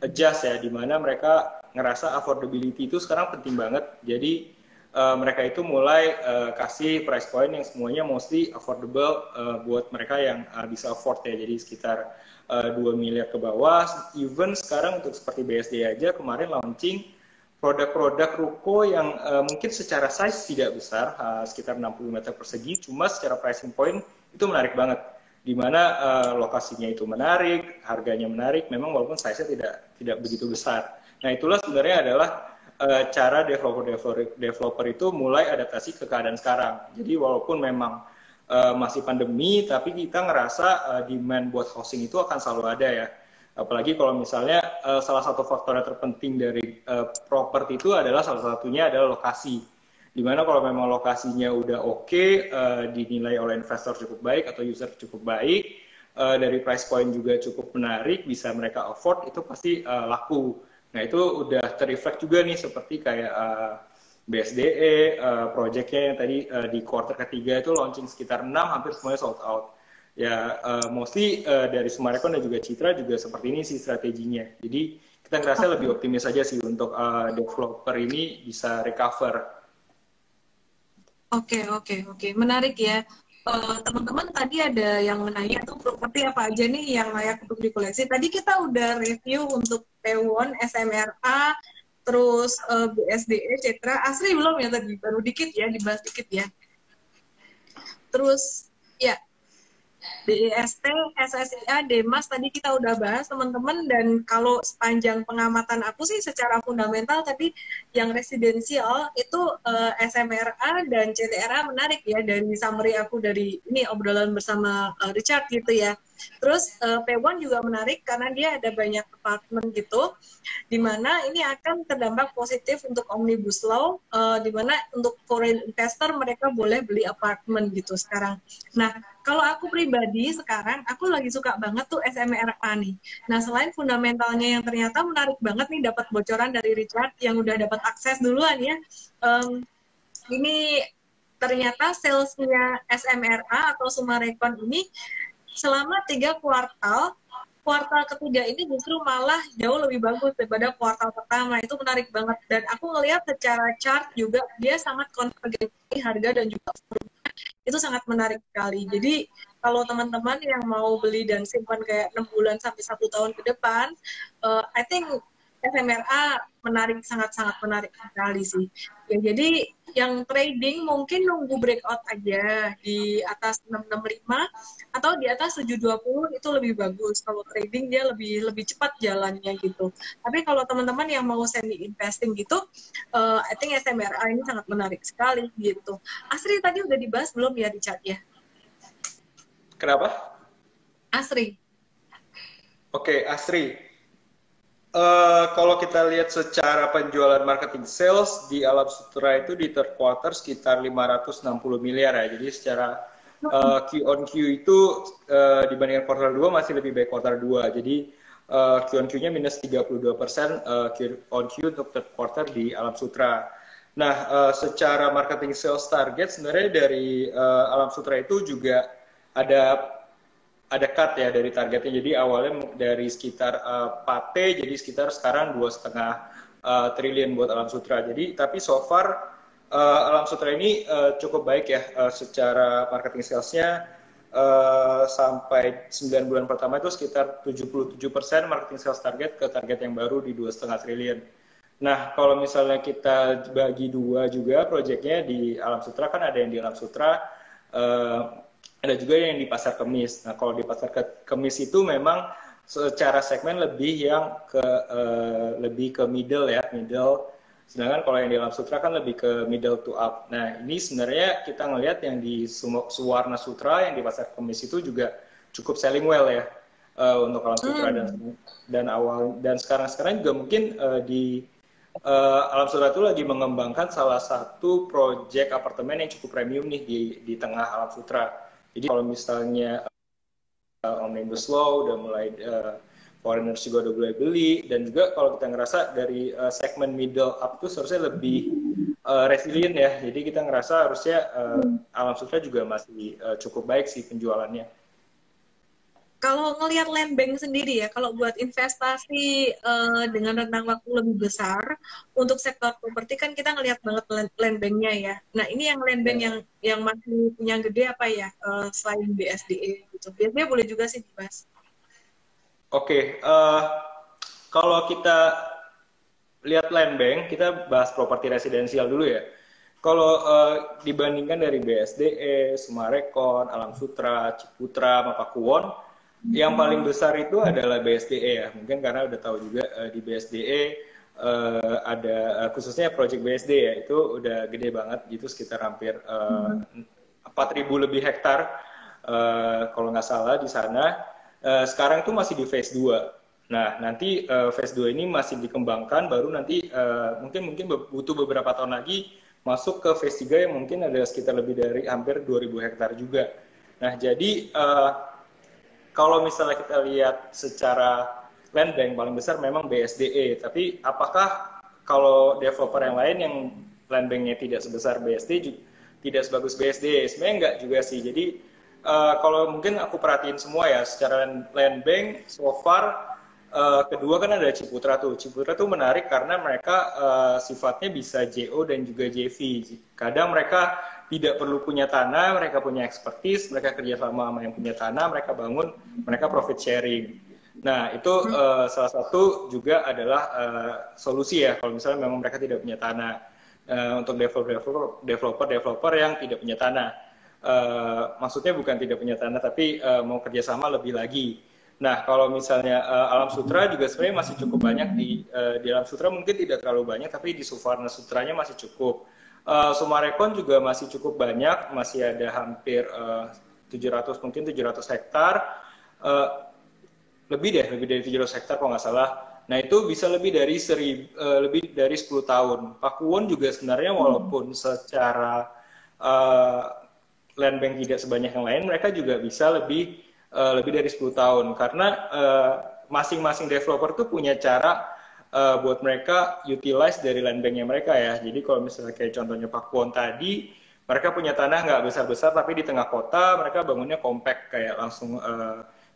adjust ya, di mana mereka ngerasa affordability itu sekarang penting banget. Jadi mereka itu mulai kasih price point yang semuanya mostly affordable buat mereka yang bisa afford ya. Jadi sekitar 2 miliar ke bawah. Even sekarang untuk seperti BSD aja kemarin launching produk-produk ruko yang mungkin secara size tidak besar, sekitar 60 meter persegi, cuma secara pricing point itu menarik banget. Di mana lokasinya itu menarik, harganya menarik, memang walaupun size-nya tidak begitu besar. Nah, itulah sebenarnya adalah cara developer itu mulai adaptasi ke keadaan sekarang. Jadi walaupun memang masih pandemi, tapi kita ngerasa demand buat housing itu akan selalu ada ya. Apalagi kalau misalnya salah satu faktor yang terpenting dari properti itu adalah salah satunya adalah lokasi. Dimana kalau memang lokasinya udah oke, dinilai oleh investor cukup baik atau user cukup baik, dari price point juga cukup menarik, bisa mereka afford, itu pasti laku. Nah, itu udah terreflect juga nih seperti kayak BSDE, projectnya yang tadi di quarter ketiga itu launching sekitar 6, hampir semuanya sold out. Ya, mostly dari Summarecon dan juga Citra juga seperti ini sih strateginya. Jadi kita ngerasa lebih optimis aja sih untuk developer ini bisa recover. Oke. Menarik ya. Teman-teman tadi ada yang menanya tuh properti apa aja nih yang layak untuk dikoleksi. Tadi kita udah review untuk Tewon, SMRA, terus BSDE, Citra. Asri belum ya tadi, baru dikit ya, dibahas dikit ya. Terus ya, DEST, SSIA, Demas tadi kita udah bahas teman-teman, dan kalau sepanjang pengamatan aku sih secara fundamental tadi yang residensial itu SMRA dan CTRA menarik ya dari summary aku dari ini obrolan bersama Richard gitu ya. Terus P1 juga menarik karena dia ada banyak apartemen gitu, di mana ini akan terdampak positif untuk Omnibus Law, di mana untuk foreign investor mereka boleh beli apartemen gitu sekarang. Nah, kalau aku pribadi sekarang, aku lagi suka banget tuh SMRA nih. Nah, selain fundamentalnya yang ternyata menarik banget nih, dapat bocoran dari Richard yang udah dapat akses duluan ya. Ini ternyata salesnya SMRA atau Summarecon ini selama 3 kuartal ketiga ini justru malah jauh lebih bagus daripada kuartal pertama. Itu menarik banget. Dan aku ngelihat secara chart juga dia sangat konvergensi harga dan juga itu sangat menarik sekali. Jadi kalau teman-teman yang mau beli dan simpan kayak 6 bulan sampai 1 tahun ke depan, I think SMRA menarik, sangat-sangat menarik sekali sih. Ya, jadi yang trading mungkin nunggu breakout aja di atas 665 atau di atas 720 itu lebih bagus. Kalau trading dia lebih cepat jalannya gitu. Tapi kalau teman-teman yang mau semi investing gitu, I think SMRA ini sangat menarik sekali gitu. Asri tadi udah dibahas belum ya di chat ya? Kenapa? Asri. Oke, Asri. Kalau kita lihat secara penjualan marketing sales di Alam Sutera itu di third quarter sekitar 560 miliar ya. Jadi secara Q on Q itu dibandingkan kuartal 2 masih lebih baik kuartal 2. Jadi Q on Q-nya minus 32% Q on Q untuk third quarter di Alam Sutera. Nah, secara marketing sales target sebenarnya dari Alam Sutera itu juga ada cut ya dari targetnya. Jadi awalnya dari sekitar 4T jadi sekitar sekarang 2,5 triliun buat Alam Sutera. Jadi tapi so far Alam Sutera ini cukup baik ya secara marketing salesnya, sampai 9 bulan pertama itu sekitar 77% marketing sales target ke target yang baru di 2,5 triliun. Nah, kalau misalnya kita bagi dua juga proyeknya di Alam Sutera, kan ada yang di Alam Sutera, ada juga yang di Pasar Kemis. Nah, kalau di Pasar Kemis itu memang secara segmen lebih ke middle ya, middle. Sedangkan kalau yang di Alam Sutera kan lebih ke middle to up. Nah, ini sebenarnya kita ngelihat yang di Suwarna Sutra yang di Pasar Kemis itu juga cukup selling well ya untuk Alam Sutera dan sekarang juga mungkin di Alam Sutera itu lagi mengembangkan salah satu proyek apartemen yang cukup premium nih di tengah Alam Sutera. Jadi kalau misalnya Omnibus Law udah mulai foreigners juga udah mulai beli, dan juga kalau kita ngerasa dari segmen middle up itu seharusnya lebih resilient ya. Jadi kita ngerasa harusnya Alam Sutera juga masih cukup baik sih penjualannya. Kalau ngelihat land bank sendiri ya, kalau buat investasi dengan rentang waktu lebih besar untuk sektor properti kan kita ngelihat banget land banknya ya. Nah ini yang land bank yang masih punya gede apa ya selain BSDE gitu. Biasanya boleh juga sih dibahas. Oke, kalau kita lihat land bank, kita bahas properti residensial dulu ya. Kalau dibandingkan dari BSDE, Summarecon, Alam Sutera, Ciputra, Mapakuwon, yang paling besar itu adalah BSDE ya. Mungkin karena udah tahu juga di BSDE ada khususnya project BSD ya, itu udah gede banget gitu, sekitar hampir 4.000 lebih hektar kalau nggak salah di sana. Sekarang itu masih di phase 2. Nah, nanti phase 2 ini masih dikembangkan, baru nanti mungkin butuh beberapa tahun lagi masuk ke phase 3 yang mungkin ada sekitar lebih dari hampir 2.000 hektar juga. Nah, jadi kalau misalnya kita lihat secara land bank paling besar memang BSDE, tapi apakah kalau developer yang lain yang land banknya tidak sebesar BSD, tidak sebagus BSDE? Sebenarnya enggak juga sih. Jadi kalau mungkin aku perhatiin semua ya, secara land bank so far kedua kan ada Ciputra tuh. Ciputra tuh menarik karena mereka sifatnya bisa JO dan juga JV. Kadang mereka tidak perlu punya tanah, mereka punya expertise, mereka kerjasama sama yang punya tanah, mereka bangun, mereka profit sharing. Nah, itu salah satu juga adalah solusi ya, kalau misalnya memang mereka tidak punya tanah. Untuk developer yang tidak punya tanah. Maksudnya bukan tidak punya tanah, tapi mau kerjasama lebih lagi. Nah, kalau misalnya Alam Sutra juga sebenarnya masih cukup banyak di Alam Sutra mungkin tidak terlalu banyak, tapi di Suvarna Sutranya masih cukup. Sumarekon juga masih cukup banyak, masih ada hampir 700 mungkin 700 hektar, lebih dari 700 hektar kalau nggak salah. Nah, itu bisa lebih dari 10 tahun. Pakuwon juga sebenarnya walaupun secara land bank tidak sebanyak yang lain, mereka juga bisa lebih dari 10 tahun karena masing-masing developer tuh punya cara buat mereka utilize dari land banknya mereka ya. Jadi kalau misalnya kayak contohnya Pakuwon tadi, mereka punya tanah nggak besar-besar tapi di tengah kota, mereka bangunnya compact kayak langsung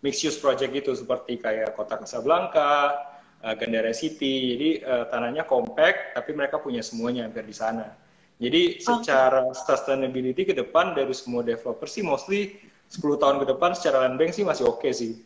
mixed use project gitu seperti kayak Kota Casablanca, Gandara City. Jadi tanahnya compact tapi mereka punya semuanya hampir di sana. Jadi secara sustainability ke depan dari semua developer sih mostly 10 tahun ke depan secara land bank sih masih oke sih.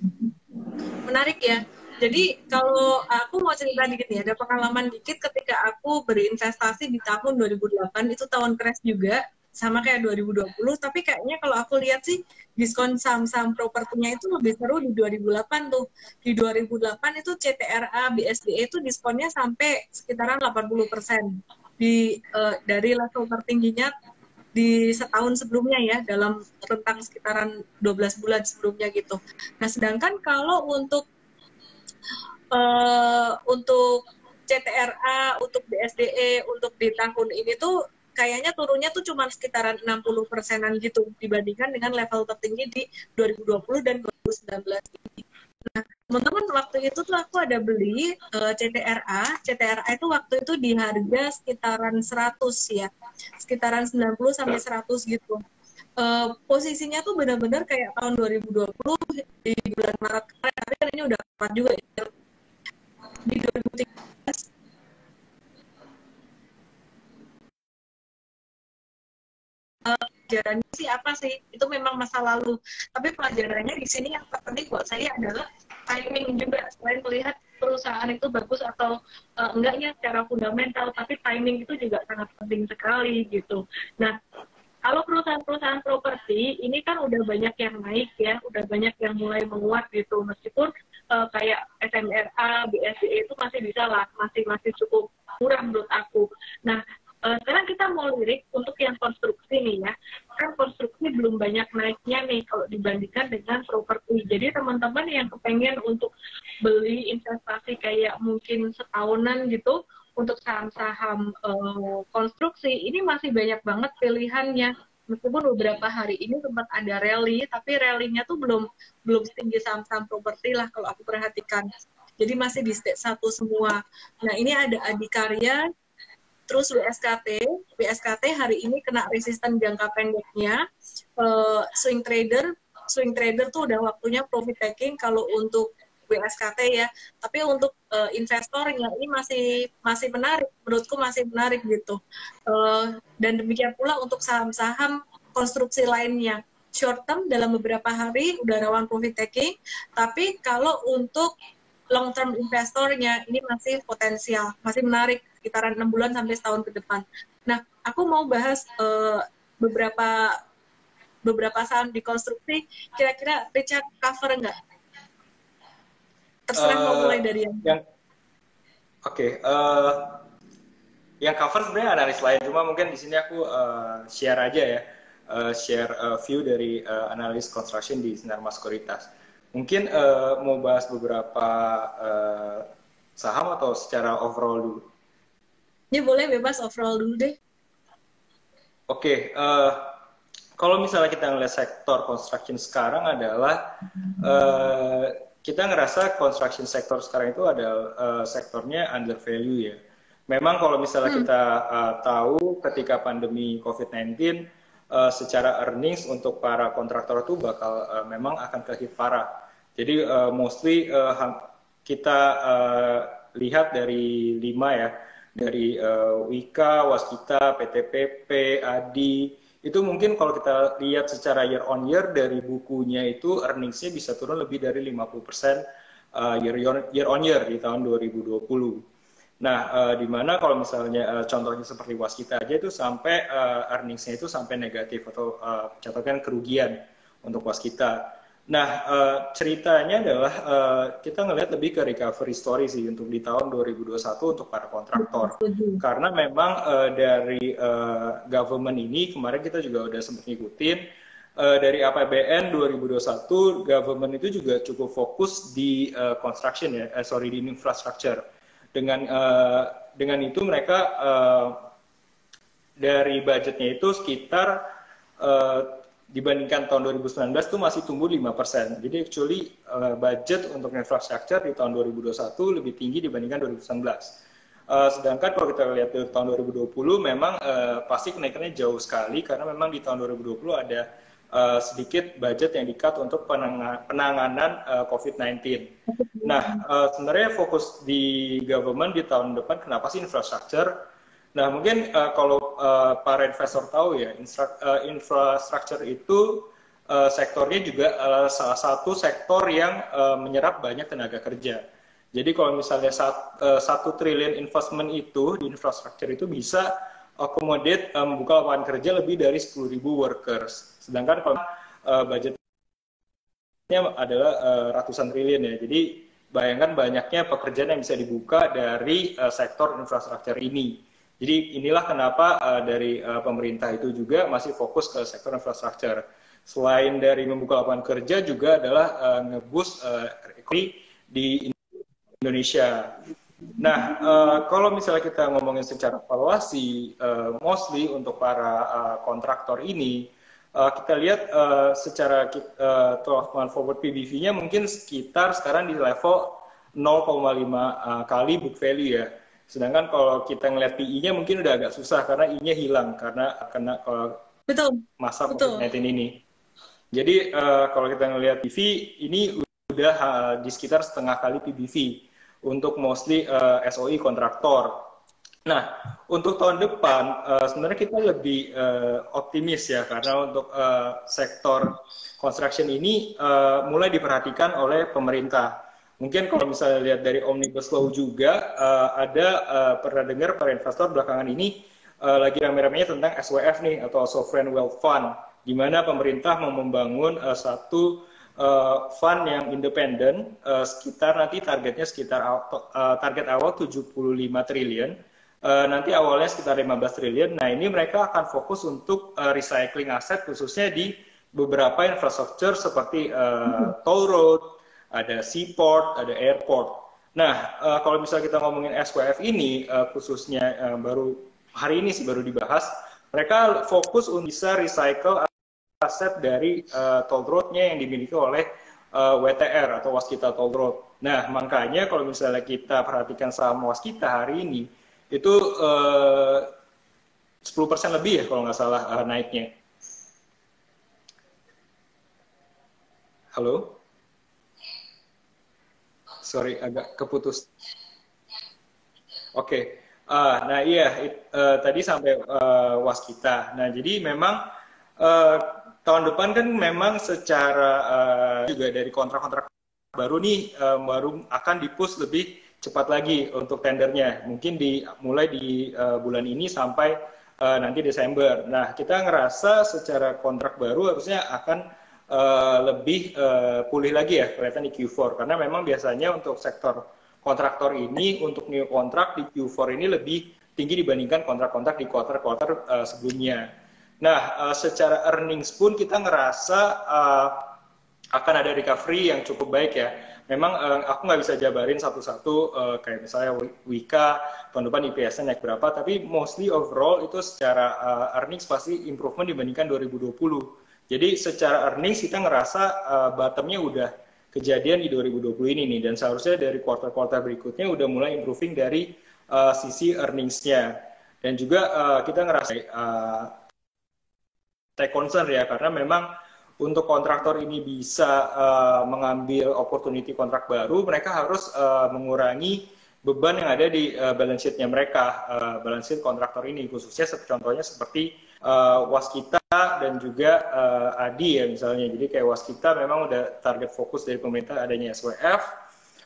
Menarik ya. Jadi kalau aku mau cerita dikit nih, ada pengalaman dikit ketika aku berinvestasi di tahun 2008, itu tahun crash juga, sama kayak 2020, tapi kayaknya kalau aku lihat sih diskon saham-saham propertinya itu lebih seru di 2008 tuh. Di 2008 itu CTRA, BSDE itu diskonnya sampai sekitaran 80% dari level tertingginya di setahun sebelumnya ya, dalam rentang sekitaran 12 bulan sebelumnya gitu. Nah, sedangkan kalau untuk CTRA, untuk BSDE, untuk di tahun ini tuh kayaknya turunnya tuh cuma sekitaran 60%-an gitu dibandingkan dengan level tertinggi di 2020 dan 2019 ini. Nah, teman-teman, waktu itu tuh aku ada beli CTRA itu waktu itu di harga sekitaran 100 ya, sekitaran 90 sampai 100 gitu. Posisinya tuh benar-benar kayak tahun 2020 di bulan Maret kemarin, tapi kan ini udah lewat juga ya. Di 2013 pelajarannya sih apa sih? Itu memang masa lalu. Tapi pelajarannya di sini yang terpenting buat saya adalah timing juga. Selain melihat perusahaan itu bagus atau enggaknya secara fundamental, tapi timing itu juga sangat penting sekali gitu. Nah, kalau perusahaan-perusahaan properti ini kan udah banyak yang naik ya, udah banyak yang mulai menguat gitu. Meskipun kayak SMRA, BSDE itu masih bisa lah, masih cukup murah menurut aku. Nah, sekarang kita mau lirik untuk yang konstruksi nih ya. Kan konstruksi belum banyak naiknya nih kalau dibandingkan dengan properti. Jadi teman-teman yang kepengen untuk beli investasi kayak mungkin setahunan gitu untuk saham-saham konstruksi, ini masih banyak banget pilihannya. Meskipun beberapa hari ini sempat ada rally, tapi rally-nya tuh belum setinggi saham-saham properti lah kalau aku perhatikan. Jadi masih di stage 1 semua. Nah, ini ada Adikarya, terus WSKT hari ini kena resisten jangka pendeknya. Swing trader tuh udah waktunya profit taking kalau untuk WSKT ya. Tapi untuk investornya ini masih menarik, menurutku masih menarik gitu. Dan demikian pula untuk saham-saham konstruksi lainnya. Short term dalam beberapa hari udah rawan profit taking, tapi kalau untuk long term investornya ini masih potensial, masih menarik sekitaran 6 bulan sampai setahun ke depan. Nah, aku mau bahas beberapa saham di konstruksi, kira-kira Richard cover nggak? Terserah mau mulai dari yang Oke, yang cover sebenarnya analis lain, cuma mungkin di sini aku share aja ya, share view dari analis construction di Sinarmas Sekuritas. Mungkin mau bahas beberapa saham atau secara overall dulu? Ya boleh, bebas overall dulu deh. Oke, kalau misalnya kita ngeliat sektor construction sekarang adalah kita ngerasa construction sector sekarang itu adalah sektornya under value ya. Memang kalau misalnya kita tahu ketika pandemi COVID-19 secara earnings untuk para kontraktor itu bakal memang akan kehit parah. Jadi mostly kita lihat dari 5 ya, dari Wika, Waskita, PTPP, ADI, itu mungkin kalau kita lihat secara year on year dari bukunya itu earningsnya bisa turun lebih dari 50% year on year di tahun 2020. Nah, di mana kalau misalnya contohnya seperti Waskita aja itu sampai earningsnya itu sampai negatif atau catatan kerugian untuk Waskita. Nah, ceritanya adalah kita ngelihat lebih ke recovery story sih untuk di tahun 2021 untuk para kontraktor. Karena memang dari government ini kemarin kita juga udah sempat ngikutin dari APBN 2021 government itu juga cukup fokus di construction ya, di infrastructure. Dengan itu mereka dari budgetnya itu sekitar dibandingkan tahun 2019 itu masih tumbuh 5%. Jadi actually budget untuk infrastructure di tahun 2021 lebih tinggi dibandingkan 2019. Sedangkan kalau kita lihat di tahun 2020 memang pasti kenaikannya jauh sekali karena memang di tahun 2020 ada sedikit budget yang di-cut untuk penanganan COVID-19. Nah, sebenarnya fokus di government di tahun depan kenapa sih infrastructure? Nah, mungkin kalau para investor tahu ya, infrastructure itu sektornya juga salah satu sektor yang menyerap banyak tenaga kerja. Jadi kalau misalnya 1 triliun investment itu di infrastructure itu bisa accommodate membuka lapangan kerja lebih dari 10.000 workers. Sedangkan kalau budgetnya adalah ratusan triliun ya. Jadi bayangkan banyaknya pekerjaan yang bisa dibuka dari sektor infrastruktur ini. Jadi inilah kenapa dari pemerintah itu juga masih fokus ke sektor infrastruktur. Selain dari membuka lapangan kerja juga adalah nge-boost ekonomi di Indonesia. Nah, kalau misalnya kita ngomongin secara valuasi, mostly untuk para kontraktor ini, kita lihat secara 12 month forward PBV-nya mungkin sekitar sekarang di level 0,5 kali book value ya. Sedangkan kalau kita ngeliat PI-nya mungkin udah agak susah karena I-nya hilang karena kena masa COVID-19 ini. Jadi kalau kita ngelihat PBV ini udah di sekitar setengah kali PBV untuk mostly SOE kontraktor. Nah, untuk tahun depan sebenarnya kita lebih optimis ya karena untuk sektor construction ini mulai diperhatikan oleh pemerintah. Mungkin kalau misalnya lihat dari Omnibus Law juga ada pernah dengar para investor belakangan ini lagi rame-ramenya tentang SWF nih atau Sovereign Wealth Fund, di mana pemerintah mau membangun satu fund yang independen sekitar nanti targetnya sekitar target awal 75 triliun. Nanti awalnya sekitar 15 triliun. Nah, ini mereka akan fokus untuk recycling aset khususnya di beberapa infrastruktur seperti toll road, ada seaport, ada airport. Nah, kalau misalnya kita ngomongin SWF ini khususnya baru hari ini sih baru dibahas, mereka fokus untuk bisa recycle aset dari toll road-nya yang dimiliki oleh WTR atau Waskita Toll Road. Nah, makanya kalau misalnya kita perhatikan saham Waskita hari ini itu 10% lebih ya kalau nggak salah naiknya. Halo? Sorry, agak keputus. Oke. Nah iya, tadi sampai Waskita. Nah, jadi memang tahun depan kan memang secara juga dari kontrak-kontrak baru nih baru akan di-push lebih cepat lagi untuk tendernya. Mungkin mulai di bulan ini sampai nanti Desember. Nah, kita ngerasa secara kontrak baru harusnya akan lebih pulih lagi ya kelihatan di Q4. Karena memang biasanya untuk sektor kontraktor ini untuk new kontrak di Q4 ini lebih tinggi dibandingkan kontrak-kontrak di quarter-quarter sebelumnya. Nah, secara earnings pun kita ngerasa akan ada recovery yang cukup baik ya. Memang aku nggak bisa jabarin satu-satu kayak misalnya Wika tahun depan IPS-nya naik berapa, tapi mostly overall itu secara earnings pasti improvement dibandingkan 2020. Jadi secara earnings kita ngerasa bottomnya udah kejadian di 2020 ini nih, dan seharusnya dari quarter-quarter berikutnya udah mulai improving dari sisi earnings-nya. Dan juga kita ngerasa take concern ya, karena memang untuk kontraktor ini bisa mengambil opportunity kontrak baru, mereka harus mengurangi beban yang ada di balance sheet-nya mereka, balance sheet kontraktor ini, khususnya contohnya seperti Waskita dan juga ADI ya misalnya. Jadi kayak Waskita memang udah target fokus dari pemerintah adanya SWF.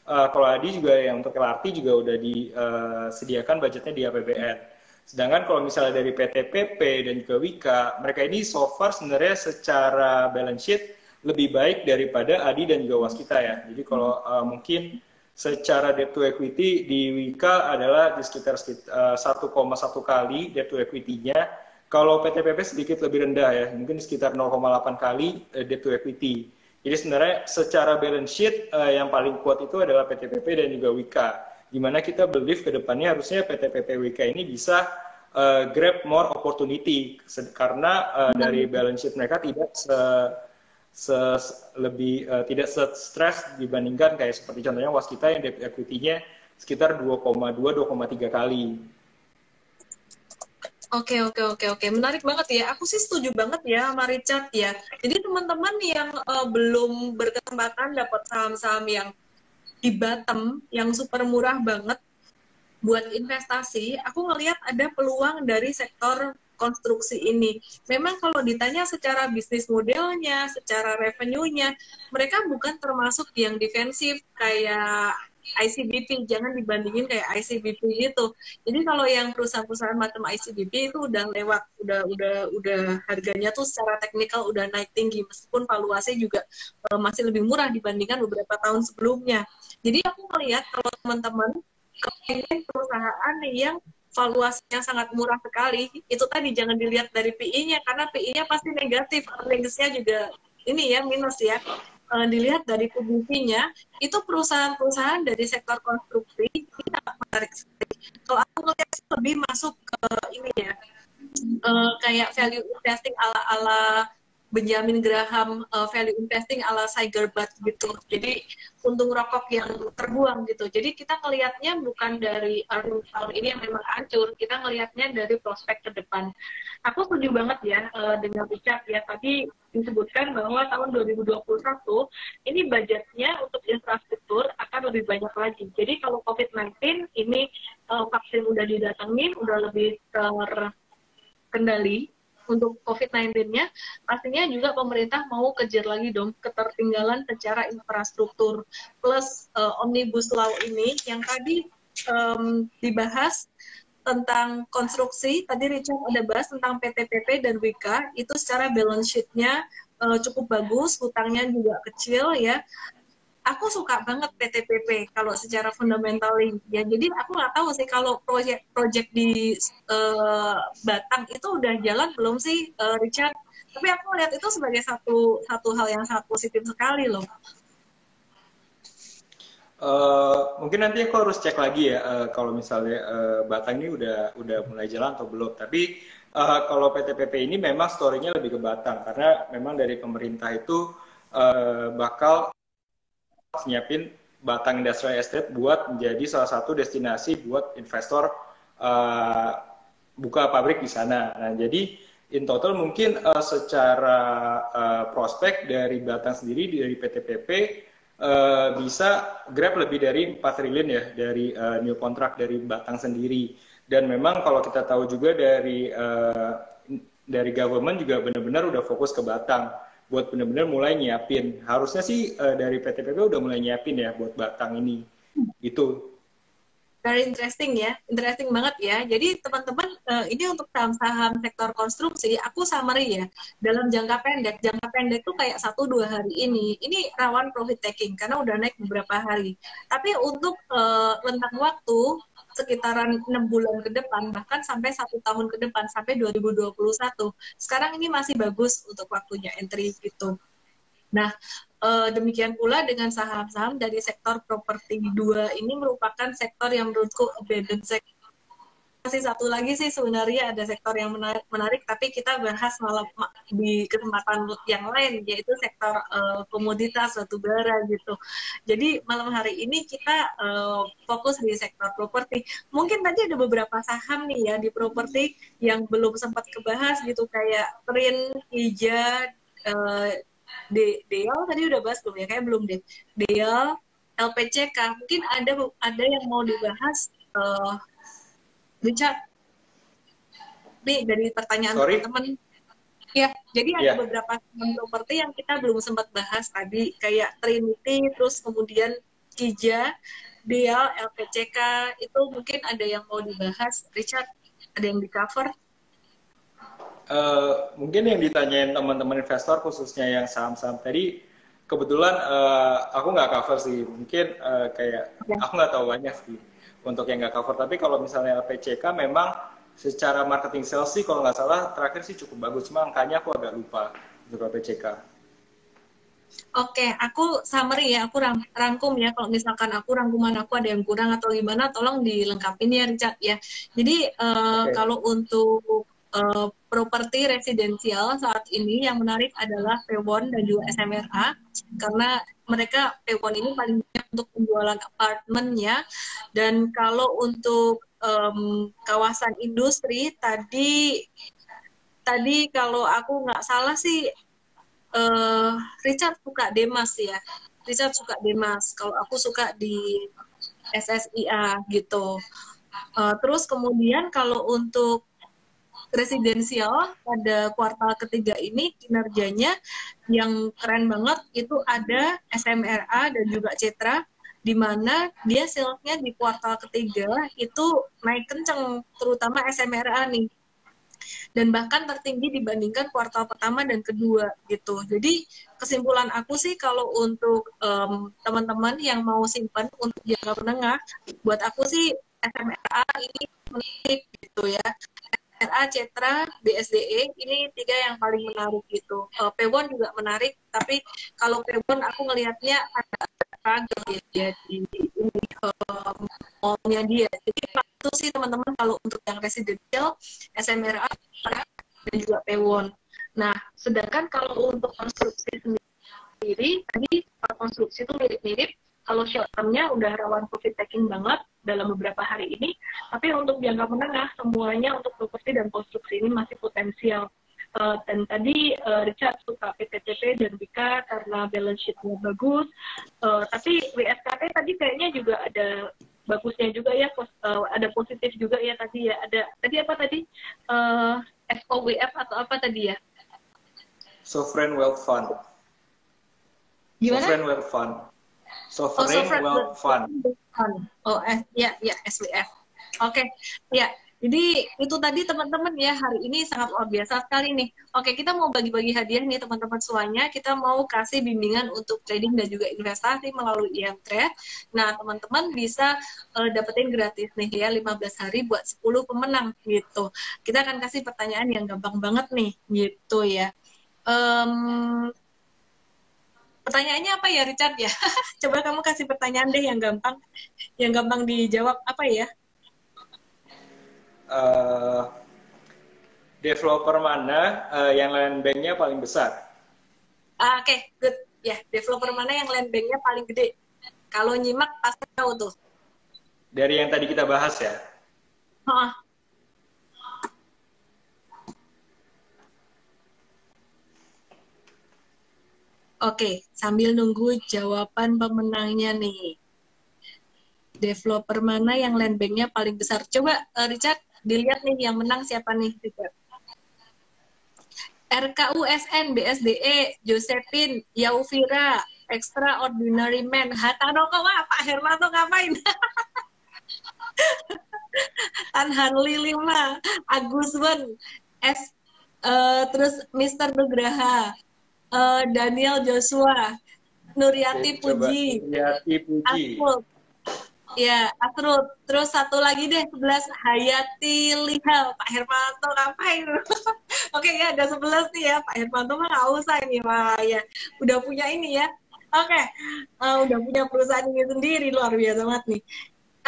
Kalau ADI juga yang untuk LRT juga udah disediakan budgetnya di APBN. Sedangkan kalau misalnya dari PTPP dan juga Wika, mereka ini so far sebenarnya secara balance sheet lebih baik daripada ADI dan juga Waskita ya. Jadi kalau mungkin secara debt to equity di Wika adalah di sekitar 1,1 kali debt to equity-nya. Kalau PTPP sedikit lebih rendah ya, mungkin sekitar 0,8 kali debt to equity. Jadi sebenarnya secara balance sheet yang paling kuat itu adalah PTPP dan juga Wika. Di mana kita believe ke depannya harusnya PTPP Wika ini bisa grab more opportunity karena dari balance sheet mereka tidak tidak stres dibandingkan kayak seperti contohnya Waskita yang debt equity-nya sekitar 2,3 kali. Oke. Menarik banget ya. Aku sih setuju banget ya sama Richard ya. Jadi teman-teman yang belum berkesempatan dapat saham-saham yang di bottom, yang super murah banget buat investasi, aku ngelihat ada peluang dari sektor konstruksi ini. Memang kalau ditanya secara bisnis modelnya, secara revenue-nya, mereka bukan termasuk yang defensif kayak ICBP, jangan dibandingin kayak ICBP gitu. Jadi kalau yang perusahaan-perusahaan macam ICBP itu udah lewat, udah harganya tuh secara teknikal udah naik tinggi, meskipun valuasi juga masih lebih murah dibandingkan beberapa tahun sebelumnya. Jadi aku melihat kalau teman-teman kepingin perusahaan yang valuasinya sangat murah sekali, itu tadi jangan dilihat dari PI-nya, karena PI-nya pasti negatif, earnings-nya juga ini ya, minus ya. Dilihat dari publisinya, itu perusahaan-perusahaan dari sektor konstruksi ini sangat menarik sekali. Kalau aku ngelihat lebih masuk ke ini ya, kayak value investing ala-ala Benjamin Graham, value investing ala Seigerbat gitu. Jadi untung rokok yang terbuang gitu. Jadi kita ngelihatnya bukan dari tahun ini yang memang hancur, kita ngelihatnya dari prospek ke depan. Aku setuju banget ya dengan Richard ya, tadi disebutkan bahwa tahun 2021 ini budgetnya untuk infrastruktur akan lebih banyak lagi. Jadi kalau COVID-19 ini vaksin udah didatengin, udah lebih terkendali untuk COVID-19-nya, pastinya juga pemerintah mau kejar lagi dong ketertinggalan secara infrastruktur. Plus Omnibus Law ini yang tadi dibahas tentang konstruksi, tadi Richard ada bahas tentang PTPP dan Wika, itu secara balance sheet-nya cukup bagus, hutangnya juga kecil ya. Aku suka banget PTPP kalau secara fundamental ya. Jadi aku nggak tahu sih kalau proyek di Batang itu udah jalan belum sih Richard? Tapi aku lihat itu sebagai satu hal yang sangat positif sekali loh. Mungkin nanti aku harus cek lagi ya kalau misalnya Batang ini udah mulai jalan atau belum. Tapi kalau PTPP ini memang story-nya lebih ke Batang karena memang dari pemerintah itu bakal nyiapin Batang Industrial Estate buat menjadi salah satu destinasi buat investor buka pabrik di sana. Nah, jadi in total mungkin secara prospek dari Batang sendiri dari PTPP bisa grab lebih dari 4 triliun ya dari new contract dari Batang sendiri. Dan memang kalau kita tahu juga dari government juga benar-benar udah fokus ke Batang buat benar-benar mulai nyiapin. Harusnya sih dari PTPP udah mulai nyiapin ya buat Batang ini. Itu. Very interesting ya, interesting banget ya. Jadi teman-teman, ini untuk saham-saham sektor konstruksi, aku summary ya. Dalam jangka pendek tuh kayak 1-2 hari ini rawan profit taking karena udah naik beberapa hari. Tapi untuk rentang waktu sekitaran 6 bulan ke depan, bahkan sampai 1 tahun ke depan, sampai 2021. Sekarang ini masih bagus untuk waktunya entry gitu. Nah, demikian pula dengan saham-saham dari sektor properti 2 ini merupakan sektor yang menurutku abandoned sector. masih satu lagi sih sebenarnya ada sektor yang menarik, tapi kita bahas malam di kesempatan yang lain, yaitu sektor komoditas batu bara gitu. Jadi malam hari ini kita fokus di sektor properti. Mungkin tadi ada beberapa saham nih ya di properti yang belum sempat kebahas gitu, kayak Trin, Ija, Deal tadi udah bahas belum ya? Kayak belum deh. Deal, LPCK, mungkin ada yang mau dibahas. Richard, nih dari pertanyaan teman-teman, ya, jadi ada beberapa properti yang kita belum sempat bahas tadi, kayak Trinity, terus kemudian Kija, Deal, LPCK, itu mungkin ada yang mau dibahas. Richard, ada yang di cover? Mungkin yang ditanyain teman-teman investor, khususnya yang saham-saham tadi, kebetulan aku nggak cover sih, mungkin aku nggak tahu banyak sih untuk yang nggak cover. Tapi kalau misalnya LPCK memang secara marketing sales sih kalau nggak salah terakhir sih cukup bagus, cuma angkanya aku agak lupa untuk LPCK. Oke, aku summary ya, aku rangkum ya. Kalau misalkan rangkuman aku ada yang kurang atau gimana, tolong dilengkapin ya Richard ya. Jadi kalau untuk properti residensial saat ini yang menarik adalah Pewon dan juga SMRA, karena mereka Pewon ini paling banyak untuk penjualan apartemen ya. Dan kalau untuk kawasan industri tadi kalau aku nggak salah sih Richard suka Demas ya. Richard suka Demas. Kalau aku suka di SSIA gitu. Terus kemudian kalau untuk residensial pada kuartal ketiga ini kinerjanya yang keren banget itu ada SMRA dan juga Cetra, di mana dia salesnya di kuartal ketiga itu naik kenceng, terutama SMRA nih, dan bahkan tertinggi dibandingkan kuartal pertama dan kedua gitu. Jadi kesimpulan aku sih kalau untuk teman-teman yang mau simpan untuk jangka menengah, buat aku sih SMRA ini menarik gitu ya. RA, Cetra, BSDE, ini 3 yang paling menarik gitu. Pewon juga menarik, tapi kalau Pewon aku ngelihatnya ada struggle ya di mallnya dia. Jadi itu sih teman-teman kalau untuk yang residensial, SMRA dan juga Pewon. Nah, sedangkan kalau untuk konstruksi sendiri, tadi konstruksi itu mirip-mirip. Kalau short term-nya udah rawan profit taking banget dalam beberapa hari ini, tapi untuk jangka menengah semuanya untuk properti dan konstruksi ini masih potensial. Dan tadi Richard suka PTTP dan Bika karena balance sheet-nya bagus, tapi WSKT tadi kayaknya juga ada bagusnya juga ya, ada positif juga ya tadi ya. Ada tadi apa tadi SOWF atau apa tadi ya? Sovereign Wealth Fund. Gimana? Sovereign Wealth Fund. Sovereign Wealth Fund. Ya, SWF. Oke, ya. Jadi itu tadi teman-teman ya, hari ini sangat luar biasa sekali nih. Oke, kita mau bagi-bagi hadiah nih teman-teman semuanya. Kita mau kasih bimbingan untuk trading dan juga investasi melalui IM-Trade. Nah, teman-teman bisa dapetin gratis nih ya, 15 hari buat 10 pemenang gitu. Kita akan kasih pertanyaan yang gampang banget nih gitu ya. Pertanyaannya apa ya Richard ya? Coba kamu kasih pertanyaan deh yang gampang dijawab apa ya? Developer mana yang land bank-nya paling besar? Oke, good. Ya, developer mana yang land bank-nya paling gede? Kalau nyimak pasti tahu tuh. Dari yang tadi kita bahas ya? Oke, sambil nunggu jawaban pemenangnya nih. Developer mana yang land bank-nya paling besar? Coba Richard, dilihat nih yang menang siapa nih Richard? RKUSN, BSDE, Josephine, Yaufira, Extraordinary Man, Hatanoko, wah Pak Hermanto ngapain? Tanhan Lilima, Agus Wen, terus Mr. Nugraha, Daniel Joshua, Nuryati Puji, Asrul, ya Asrul, terus satu lagi deh 11 Hayati Lihal, Pak Hermanto ngapain? Oke ya ada 11 nih ya, Pak Hermanto mah nggak usah ini mah ya, udah punya ini ya, oke, udah punya perusahaan ini sendiri luar biasa banget nih.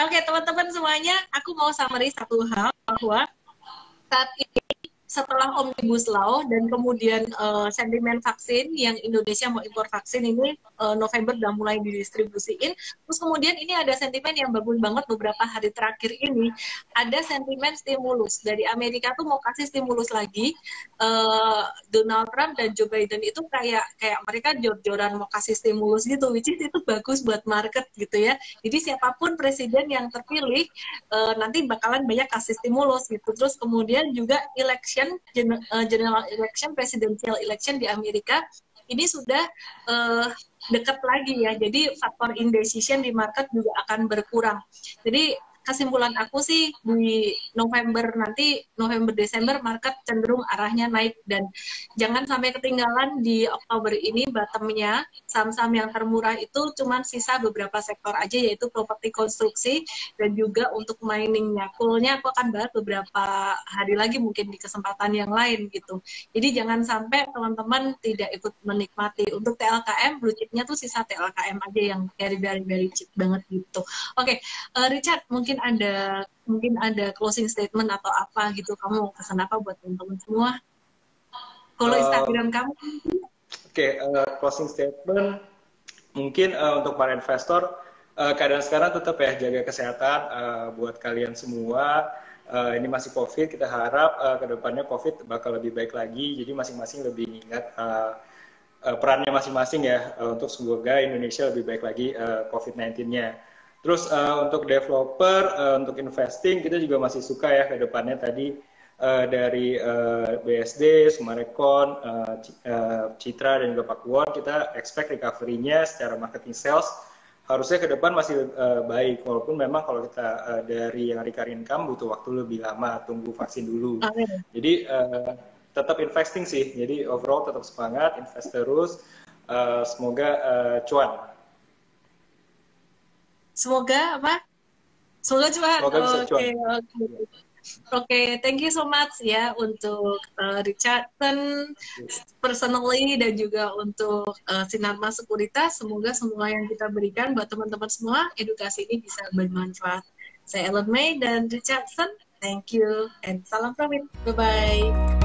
Oke teman-teman semuanya, aku mau summary satu hal. bahwa saat ini setelah Omnibus Law dan kemudian sentimen vaksin yang Indonesia mau impor vaksin ini November udah mulai didistribusiin. Terus kemudian ini ada sentimen yang bagus banget beberapa hari terakhir ini. Ada sentimen stimulus dari Amerika tuh mau kasih stimulus lagi. Donald Trump dan Joe Biden itu kayak mereka jor-joran mau kasih stimulus gitu, which is itu bagus buat market gitu ya. Jadi siapapun presiden yang terpilih nanti bakalan banyak kasih stimulus gitu. Terus kemudian juga general election, presidential election di Amerika ini sudah dekat lagi ya. Jadi faktor indecision di market juga akan berkurang. Jadi kesimpulan aku sih di November Desember market cenderung arahnya naik, dan jangan sampai ketinggalan di Oktober ini bottomnya saham-saham yang termurah itu cuman sisa beberapa sektor aja, yaitu properti konstruksi dan juga untuk miningnya. Coalnya aku akan bahas beberapa hari lagi mungkin di kesempatan yang lain gitu. Jadi jangan sampai teman-teman tidak ikut menikmati. Untuk TLKM blue chipnya tuh sisa TLKM aja yang very cheap banget gitu. Oke, Richard, mungkin ada closing statement atau apa gitu, kamu pesan apa buat teman-teman semua? Kalau Instagram kamu? Oke, closing statement mungkin untuk para investor, keadaan sekarang tetap ya jaga kesehatan buat kalian semua. Ini masih COVID, kita harap kedepannya COVID bakal lebih baik lagi, jadi masing-masing lebih ingat perannya masing-masing ya, untuk semoga Indonesia lebih baik lagi COVID-19-nya. Terus untuk developer, untuk investing, kita juga masih suka ya ke depannya tadi dari BSD, Sumarekon, Citra, dan juga Pakuwon, kita expect recovery-nya secara marketing sales harusnya ke depan masih baik. Walaupun memang kalau kita dari yang recurring income butuh waktu lebih lama, tunggu vaksin dulu. Jadi tetap investing sih, jadi overall tetap semangat, invest terus, semoga cuan. Semoga apa? Semoga cuan. Oke, thank you so much ya untuk Richardson personally dan juga untuk Sinarmas Sekuritas. Semoga semua yang kita berikan buat teman-teman semua, edukasi ini bisa bermanfaat. Saya Ellen May dan Richardson, thank you and salam profit. Bye-bye.